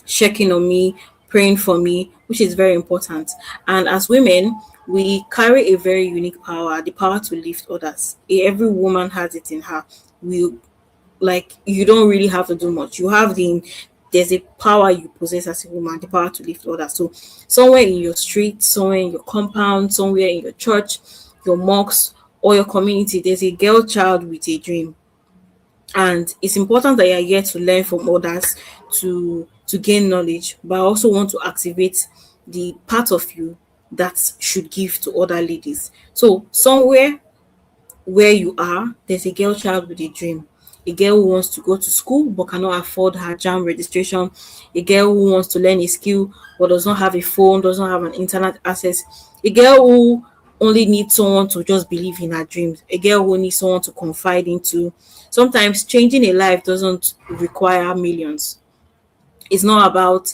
checking on me, praying for me, which is very important. And as women, we carry a very unique power, the power to lift others. Every woman has it in her. We like you don't really have to do much. You have there's a power you possess as a woman, the power to lift others. So somewhere in your street, somewhere in your compound, somewhere in your church, your mosque, or your community, there's a girl child with a dream, and it's important that you're here to learn from others, to gain knowledge, but I also want to activate the part of you that should give to other ladies. So somewhere where you are, there's a girl child with a dream. A girl who wants to go to school but cannot afford her jam registration. A girl who wants to learn a skill but does not have a phone, does not have an internet access. A girl who only needs someone to just believe in her dreams. A girl who needs someone to confide into. Sometimes changing a life doesn't require millions. It's not about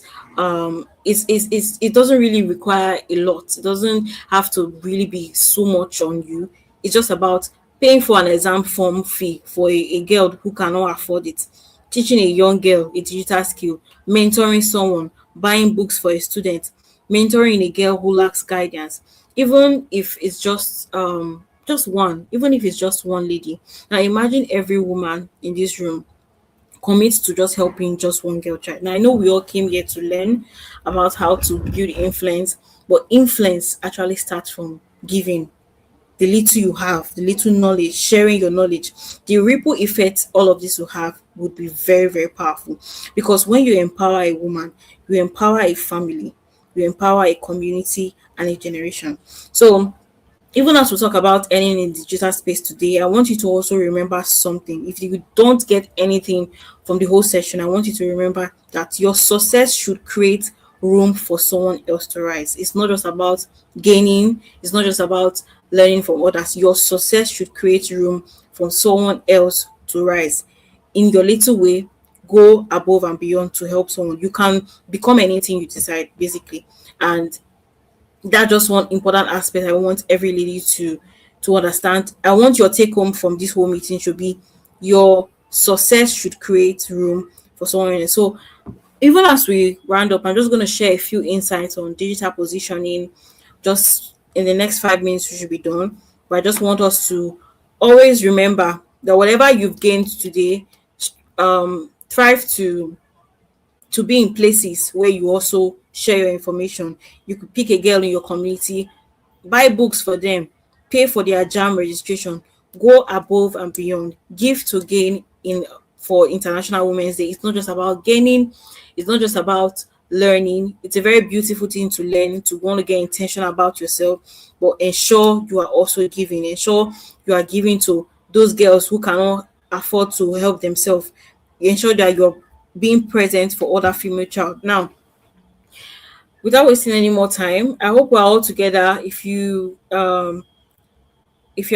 it doesn't really require a lot. It doesn't have to really be so much on you. It's just about paying for an exam form fee for a girl who cannot afford it, teaching a young girl a digital skill, mentoring someone, buying books for a student, mentoring a girl who lacks guidance, even if it's just one, even if it's just one lady. Now imagine every woman in this room commit to just helping just one girl child. Now I know we all came here to learn about how to build influence, but influence actually starts from giving the little you have, the little knowledge, sharing your knowledge. The ripple effect all of this will have would be very, very powerful. Because when you empower a woman, you empower a family, you empower a community and a generation. So even as we talk about earning in digital space today, I want you to also remember something. If you don't get anything from the whole session, I want you to remember that your success should create room for someone else to rise. It's not just about gaining, it's not just about learning from others. Your success should create room for someone else to rise. In your little way, go above and beyond to help someone. You can become anything you decide, basically. And That's just one important aspect I want every lady to understand. I want your take home from this whole meeting should be your success should create room for someone else. So even as we round up, I'm just going to share a few insights on digital positioning. Just in the next 5 minutes, we should be done. But I just want us to always remember that whatever you've gained today, thrive to be in places where you also share your information. You could pick a girl in your community, buy books for them, pay for their jam registration, go above and beyond, give to gain in for International Women's Day. It's not just about gaining, it's not just about learning. It's a very beautiful thing to learn, to want to get intentional about yourself, but ensure you are also giving. Ensure you are giving to those girls who cannot afford to help themselves. Ensure that you're being present for other female child. Now, without wasting any more time, I hope we're all together. If you are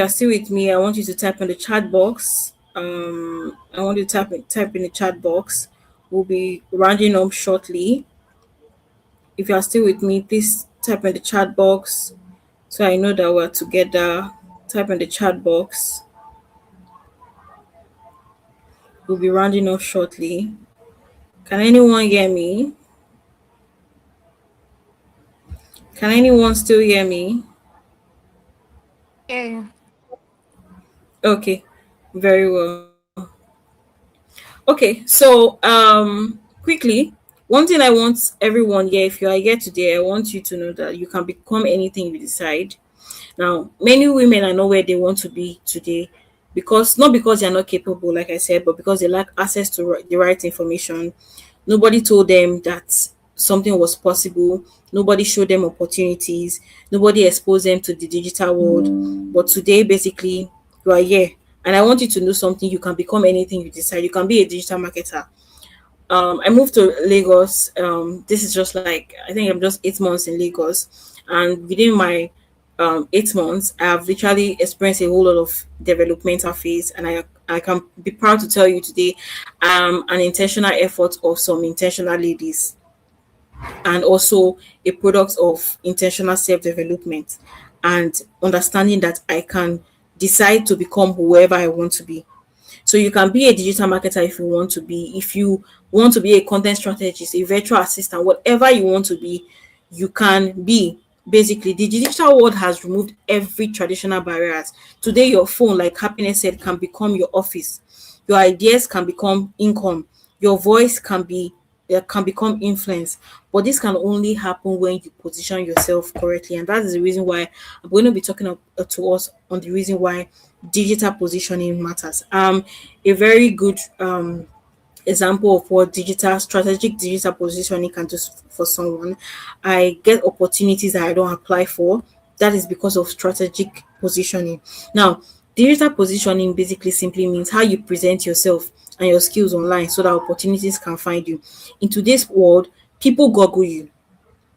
still with me, I want you to type in the chat box. I want you to type in the chat box. We'll be rounding up shortly. If you are still with me, please type in the chat box so I know that we're together. Type in the chat box. We'll be rounding up shortly. Can anyone hear me? Can anyone still hear me? Okay. Okay, very well. Okay, so quickly, one thing I want everyone here, if you are here today, I want you to know that you can become anything you decide. Now, many women are not where they want to be today because not because they're not capable, like I said, but because they lack access to the right information. Nobody told them that something was possible. Nobody showed them opportunities. Nobody exposed them to the digital world. But today, basically, you are here. And I want you to know something. You can become anything you decide. You can be a digital marketer. I moved to Lagos. This is just like I think I'm just 8 months in Lagos, and within my 8 months, I have literally experienced a whole lot of developmental phase, and I can be proud to tell you today, an intentional effort of some intentional ladies, and also a product of intentional self development, and understanding that I can decide to become whoever I want to be. So you can be a digital marketer if you want to be. If you want to be a content strategist, a virtual assistant, whatever you want to be, you can be. Basically, the digital world has removed every traditional barriers. Today, your phone, like Happiness said, can become your office. Your ideas can become income. Your voice can become influence. But this can only happen when you position yourself correctly, and that is the reason why I'm going to be talking to us on the reason why digital positioning matters. A very good example of what strategic digital positioning can do for someone. I get opportunities that I don't apply for. That is because of strategic positioning. Now, digital positioning basically simply means how you present yourself and your skills online so that opportunities can find you. In today's world, people Google you,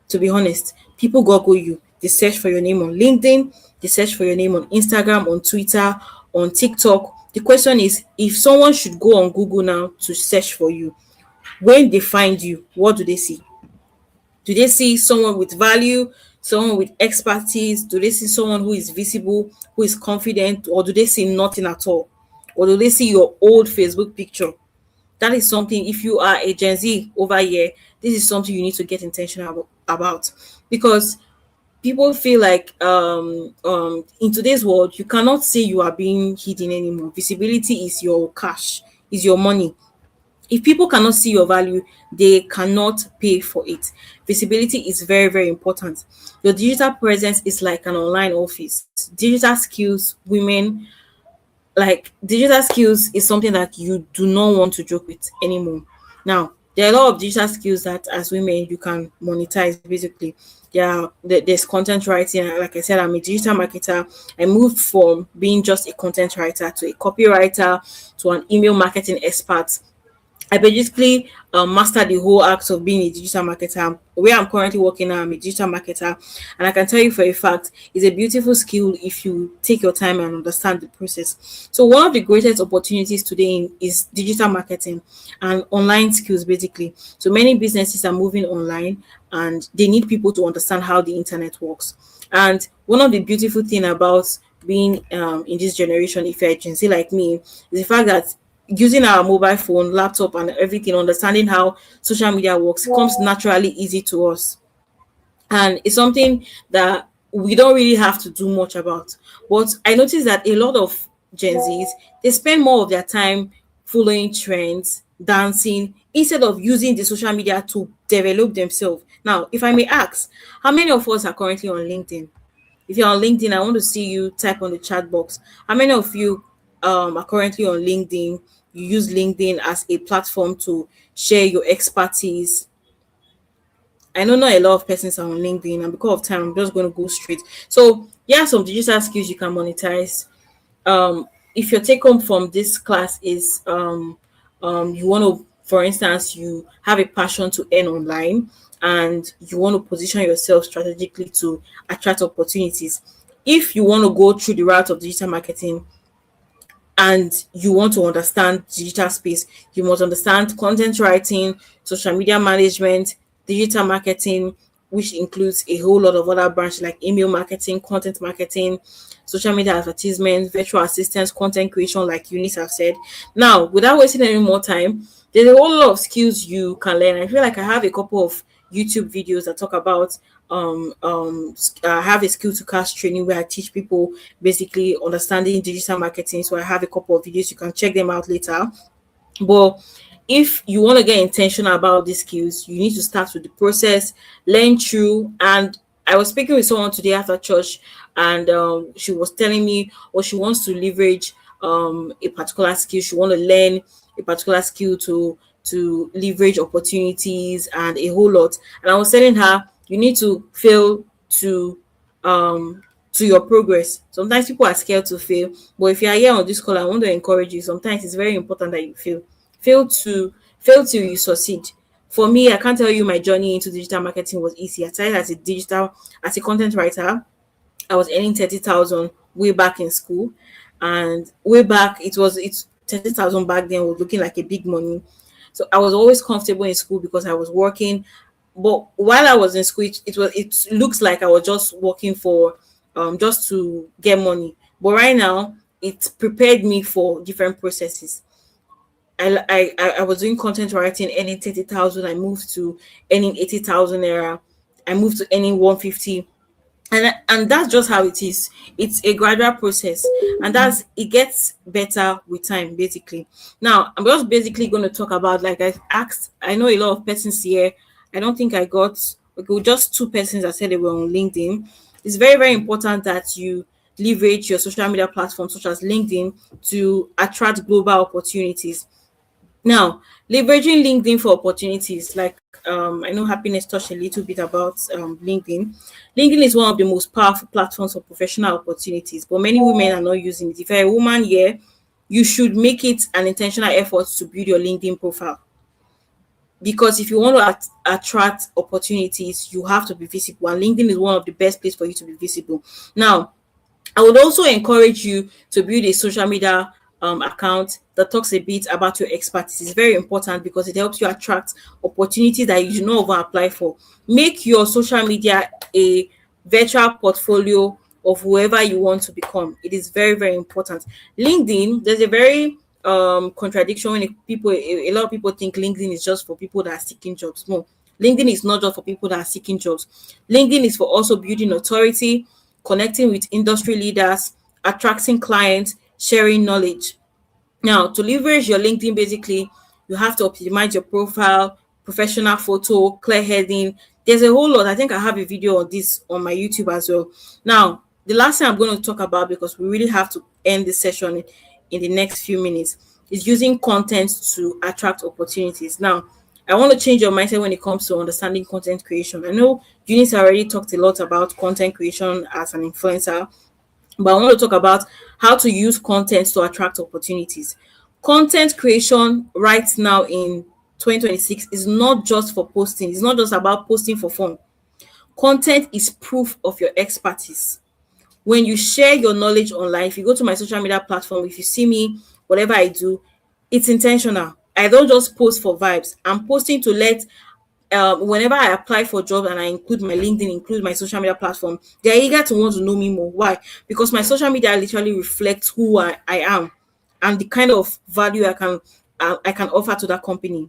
to be honest. People Google you. They search for your name on LinkedIn, they search for your name on Instagram, on Twitter, on TikTok. The question is, if someone should go on Google now to search for you, when they find you, what do they see? Do they see someone with value, someone with expertise? Do they see someone who is visible, who is confident, or do they see nothing at all? Or do they see your old Facebook picture? That is something, if you are a Gen Z over here, this is something you need to get intentional about, because people feel like in today's world you cannot say you are being hidden anymore. Visibility is your cash, is your money. If people cannot see your value, they cannot pay for it. Visibility is very, very important. Your digital presence is like an online office. Digital skills, women, like digital skills is something that you do not want to joke with anymore. Now, there are a lot of digital skills that as women you can monetize basically. There's content writing. Like I said, I'm a digital marketer. I moved from being just a content writer to a copywriter to an email marketing expert. I basically mastered the whole act of being a digital marketer. Where I'm currently working now, I'm a digital marketer, and I can tell you for a fact, it's a beautiful skill if you take your time and understand the process. So one of the greatest opportunities today is digital marketing and online skills, basically. So many businesses are moving online, and they need people to understand how the internet works. And one of the beautiful thing about being in this generation, if you're a Gen Z like me, is the fact that using our mobile phone, laptop, and everything, understanding how social media works comes naturally easy to us. And it's something that we don't really have to do much about. But I noticed that a lot of Gen Zs, they spend more of their time following trends, dancing, instead of using the social media to develop themselves. Now, if I may ask, how many of us are currently on LinkedIn? If you're on LinkedIn, I want to see you type on the chat box. How many of you are currently on LinkedIn? You use LinkedIn as a platform to share your expertise. I know not a lot of persons are on LinkedIn, and because of time, I'm just going to go straight. So, yeah, some digital skills you can monetize. If your take home from this class is you want to, for instance, you have a passion to earn online, and you want to position yourself strategically to attract opportunities. If you want to go through the route of digital marketing, and you want to understand digital space, you must understand content writing, social media management, digital marketing, which includes a whole lot of other branches like email marketing, content marketing, social media advertisement, virtual assistants, content creation, like Eunice have said. Now, without wasting any more time, there's a whole lot of skills you can learn. I feel like I have a couple of YouTube videos that talk about I have a skill to cast training where I teach people basically understanding digital marketing. So I have a couple of videos, you can check them out later. But if you want to get intentional about these skills, you need to start with the process, learn through. And I was speaking with someone today after church, and she was telling me what she wants to leverage a particular skill. She want to learn a particular skill to leverage opportunities and a whole lot. And I was telling her, you need to fail um to your progress. Sometimes people are scared to fail, but if you are here on this call, I want to encourage you. Sometimes it's very important that you fail. Fail till you succeed. For me, I can't tell you my journey into digital marketing was easy. I started as a content writer. I was earning 30,000 way back in school, and way back it's 30,000 back then was looking like a big money. So I was always comfortable in school because I was working. But while I was in school, it looks like I was just working for just to get money. But right now, it prepared me for different processes. I was doing content writing, earning 30,000. I moved to earning 80,000 naira. I moved to earning 150, and that's just how it is. It's a gradual process, and that's it gets better with time, basically. Now I'm just basically going to talk about, like I asked, I know a lot of persons here. I don't think I got, okay, just two persons that said they were on LinkedIn. It's very, very important that you leverage your social media platforms such as LinkedIn to attract global opportunities. Now, leveraging LinkedIn for opportunities, like I know Happiness touched a little bit about LinkedIn. LinkedIn is one of the most powerful platforms for professional opportunities, but many women are not using it. If you're a woman here, you should make it an intentional effort to build your LinkedIn profile, because if you want to attract opportunities, you have to be visible, and LinkedIn is one of the best places for you to be visible. Now, I would also encourage you to build a social media account that talks a bit about your expertise. It's very important because it helps you attract opportunities that you should not even apply for. Make your social media a virtual portfolio of whoever you want to become. It is very, very important. LinkedIn, there's a very contradiction when a lot of people think LinkedIn is just for people that are seeking jobs. No, LinkedIn is not just for people that are seeking jobs. LinkedIn is for also building authority, connecting with industry leaders, attracting clients, sharing knowledge. Now, to leverage your LinkedIn, basically, you have to optimize your profile, professional photo, clear heading. There's a whole lot. I think I have a video on this on my YouTube as well. Now, the last thing I'm going to talk about, because we really have to end this session in the next few minutes, is using content to attract opportunities. Now, I want to change your mindset when it comes to understanding content creation. I know Eunice already talked a lot about content creation as an influencer, but I want to talk about how to use content to attract opportunities. Content creation right now in 2026 is not just for posting. It's not just about posting for fun. Content is proof of your expertise. When you share your knowledge online, if you go to my social media platform, if you see me, whatever I do, it's intentional. I don't just post for vibes. I'm posting to let whenever I apply for jobs and I include my LinkedIn, include my social media platform, they're eager to want to know me more. Why? Because my social media literally reflects who I am and the kind of value I can offer to that company.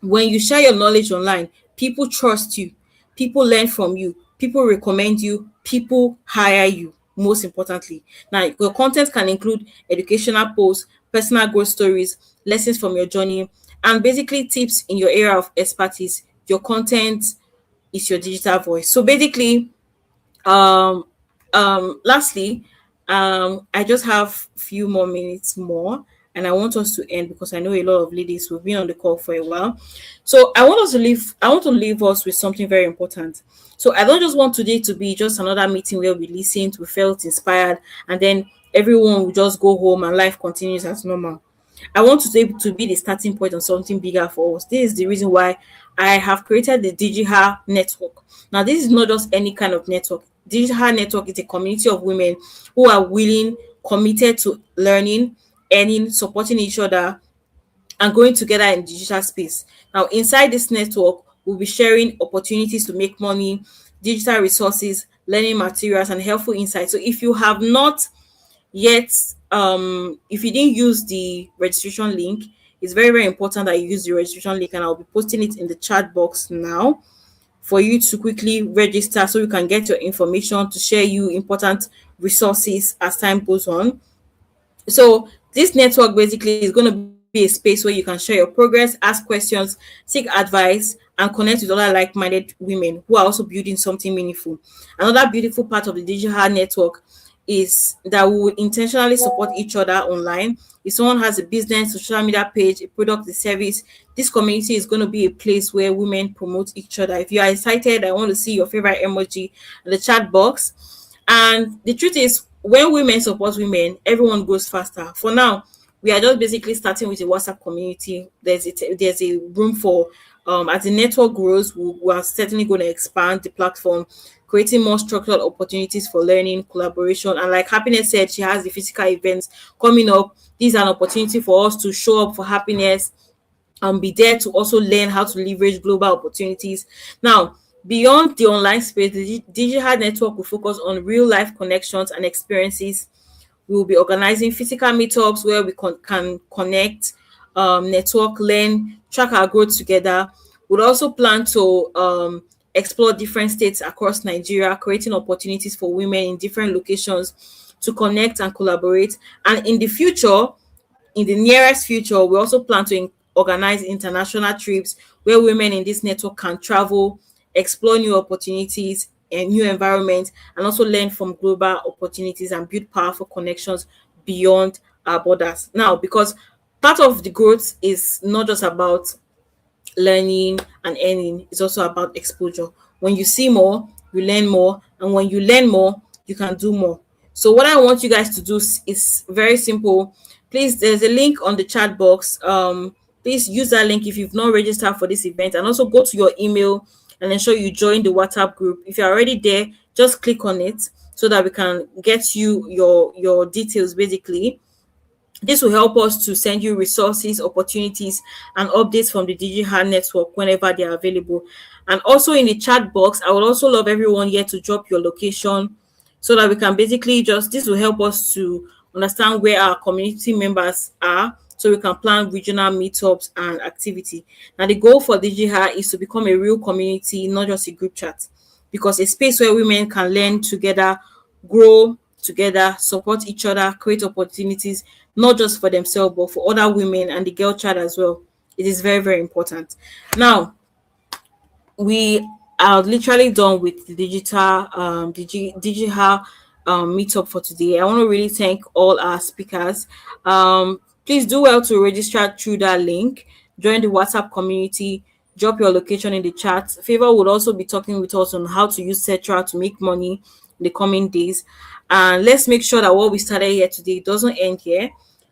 When you share your knowledge online, people trust you, people learn from you, people recommend you, people hire you. Most importantly, now your content can include educational posts, personal growth stories, lessons from your journey, and basically tips in your area of expertise. Your content is your digital voice. So basically, um lastly, I just have few more minutes more and I want us to end because I know a lot of ladies will be on the call for a while. So I want to leave us with something very important. So I don't just want today to be just another meeting where we listened, we felt inspired, and then everyone will just go home and life continues as normal. I want to be the starting point on something bigger for us. This is the reason why I have created the DigiHER network. Now, this is not just any kind of network. DigiHER network is a community of women who are willing, committed to learning, earning, supporting each other, and growing together in digital space. Now, inside this network, we'll be sharing opportunities to make money, digital resources, learning materials, and helpful insights. So if you have not yet if you didn't use the registration link, it's very very important that you use the registration link, and I'll be posting it in the chat box now for you to quickly register so you can get your information to share you important resources as time goes on. So this network basically is going to be a space where you can share your progress, ask questions, seek advice, and connect with other like-minded women who are also building something meaningful. Another beautiful part of the digital network is that we will intentionally support each other online. If someone has a business, social media page, a product, a service, this community is going to be a place where women promote each other. If you are excited, I want to see your favorite emoji in the chat box. And the truth is, when women support women, everyone goes faster. For now, we are just basically starting with a WhatsApp community. There's a room for as the network grows, we are certainly going to expand the platform, creating more structured opportunities for learning, collaboration, and like Happiness said, she has the physical events coming up. This is an opportunity for us to show up for Happiness and be there to also learn how to leverage global opportunities. Now, beyond the online space, the digital network will focus on real life connections and experiences. We will be organizing physical meetups where we can connect, network, learn, track our growth together. We'll also plan to explore different states across Nigeria, creating opportunities for women in different locations to connect and collaborate. And in the nearest future, we also plan to organize international trips where women in this network can travel, explore new opportunities and new environments, and also learn from global opportunities and build powerful connections beyond our borders. Now, because part of the growth is not just about learning and earning, is also about exposure. When you see more, you learn more, and when you learn more, you can do more. So what I want you guys to do is very simple. Please, there's a link on the chat box. Please use that link if you've not registered for this event, and also go to your email and ensure you join the WhatsApp group. If you're already there, just click on it so that we can get you your details basically. This will help us to send you resources, opportunities, and updates from the DigiHER network whenever they are available. And also in the chat box, I would also love everyone here to drop your location so that we can basically this will help us to understand where our community members are so we can plan regional meetups and activity. Now, the goal for DigiHER is to become a real community, not just a group chat, because a space where women can learn together, grow together, support each other, create opportunities, not just for themselves, but for other women and the girl child as well. It is very, very important. Now, we are literally done with the digital meetup for today. I want to really thank all our speakers. Please do well to register through that link, join the WhatsApp community, drop your location in the chat. Favor would also be talking with us on how to use Cetra to make money in the coming days. And let's make sure that what we started here today doesn't end here.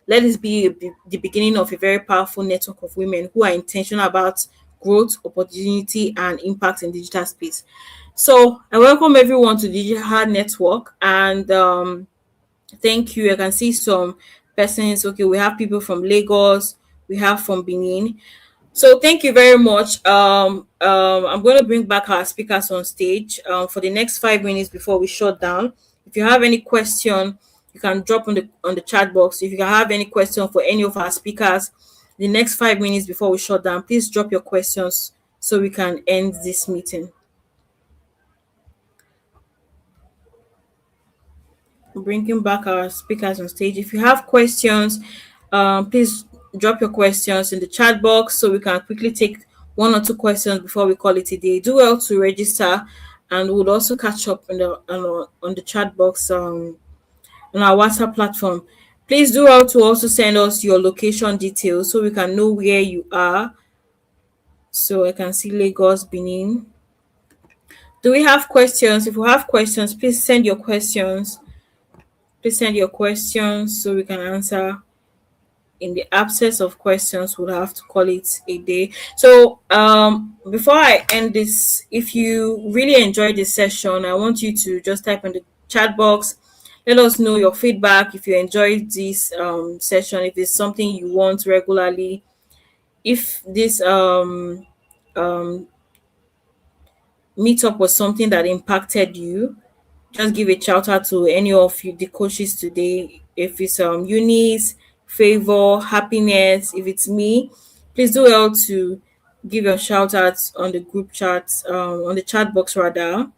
Let this be the beginning of a very powerful network of women who are intentional about growth, opportunity, and impact in digital space. So I welcome everyone to DigiHER Network, and thank you. I can see some persons. Okay, we have people from Lagos, we have from Benin. So thank you very much. I'm going to bring back our speakers on stage for the next 5 minutes before we shut down. If you have any question, you can drop on the chat box. If you have any question for any of our speakers, the next 5 minutes before we shut down, please drop your questions so we can end this meeting. Bringing back our speakers on stage. If you have questions, please drop your questions in the chat box so we can quickly take one or two questions before we call it a day. Do well to register, and we'll also catch up on the chat box on our WhatsApp platform. Please do well to also send us your location details so we can know where you are. So I can see Lagos, Benin. Do we have questions? If we have questions, please send your questions. Please send your questions so we can answer. In the absence of questions, we'll have to call it a day. So before I end this, if you really enjoyed this session, I want you to just type in the chat box. Let us know your feedback if you enjoyed this session, if it's something you want regularly, if this um meetup was something that impacted you. Just give a shout out to any of you, the coaches today. If it's Eunice, Favor, Happiness, if it's me, please do well to give your shout outs on the group chat, on the chat box rather.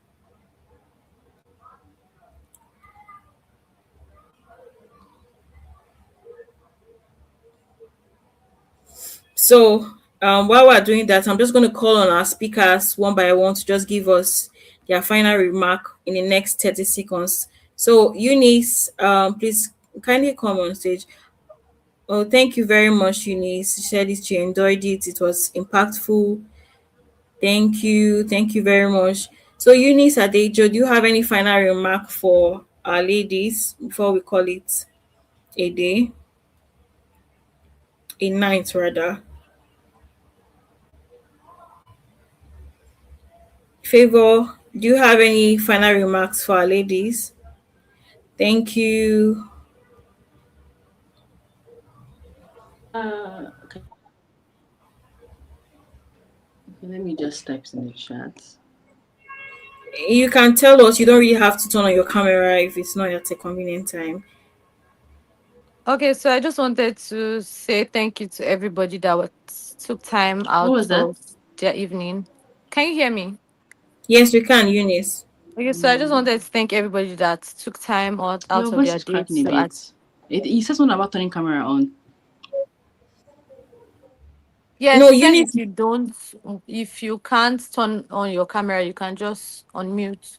So while we're doing that, I'm just going to call on our speakers one by one to just give us their final remark in the next 30 seconds. So Eunice, please kindly come on stage. Oh, thank you very much, Eunice. You said it, you enjoyed it. It was impactful. Thank you. Thank you very much. So, Eunice Adejo, do you have any final remark for our ladies before we call it a day? A night, rather. Favor, do you have any final remarks for our ladies? Thank you. Okay, let me just type in the chat. You can tell us, you don't really have to turn on your camera if it's not at a convenient time. Okay, so I just wanted to say thank you to everybody that took time What out was that? of their evening. Can you hear me? Yes, we can, Eunice. Okay, so I just wanted to thank everybody that took time out Your of voice their is day cracking a to bit. It says something about turning camera on. Yes, No, he said Eunice. if you can't turn on your camera, you can just unmute.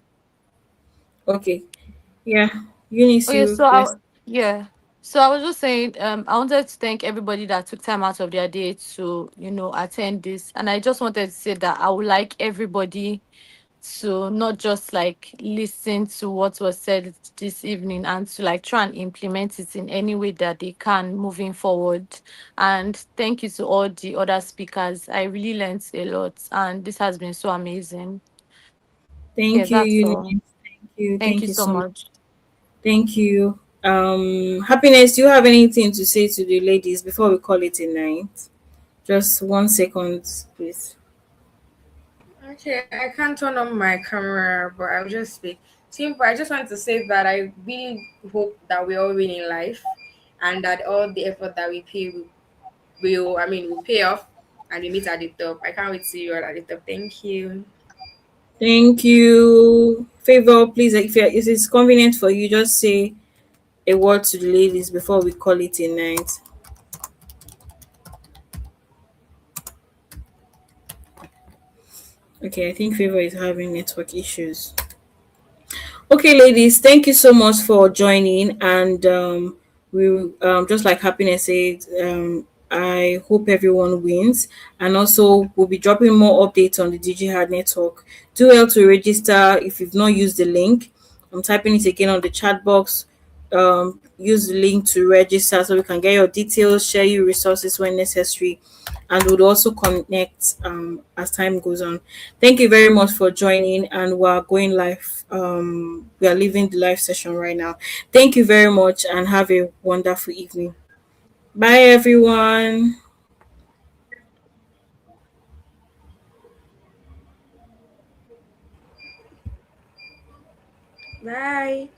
Okay. Yeah. Eunice, Okay, you. so Yes. yeah. So I was just saying, I wanted to thank everybody that took time out of their day to, attend this. And I just wanted to say that I would like everybody to not just like listen to what was said this evening and to like try and implement it in any way that they can moving forward. And thank you to all the other speakers. I really learned a lot and this has been so amazing. Yeah, Thank you, that's all. Eunice. Thank you. Thank Thank you you so so much. much. Thank you. Happiness, do you have anything to say to the ladies before we call it a night? Just 1 second, please. Okay, I can't turn on my camera, but I'll just speak. Simple. I just want to say that I really hope that we all win in life, and that all the effort that we pay will pay off, and we meet at the top. I can't wait to see you all at the top. Thank you. Thank you. Favor, please, if it's convenient for you, just say a word to the ladies before we call it a night. Okay, I think Favor is having network issues. Okay, ladies, thank you so much for joining. And we just like Happiness said, I hope everyone wins. And also, we'll be dropping more updates on the DigiHER network. Do well to register if you've not used the link. I'm typing it again on the chat box. use the link to register so we can get your details, share you resources when necessary, and would also connect as time goes on. Thank you very much for joining, and we are going live. We are leaving the live session right now. Thank you very much, and have a wonderful evening. Bye, everyone. Bye.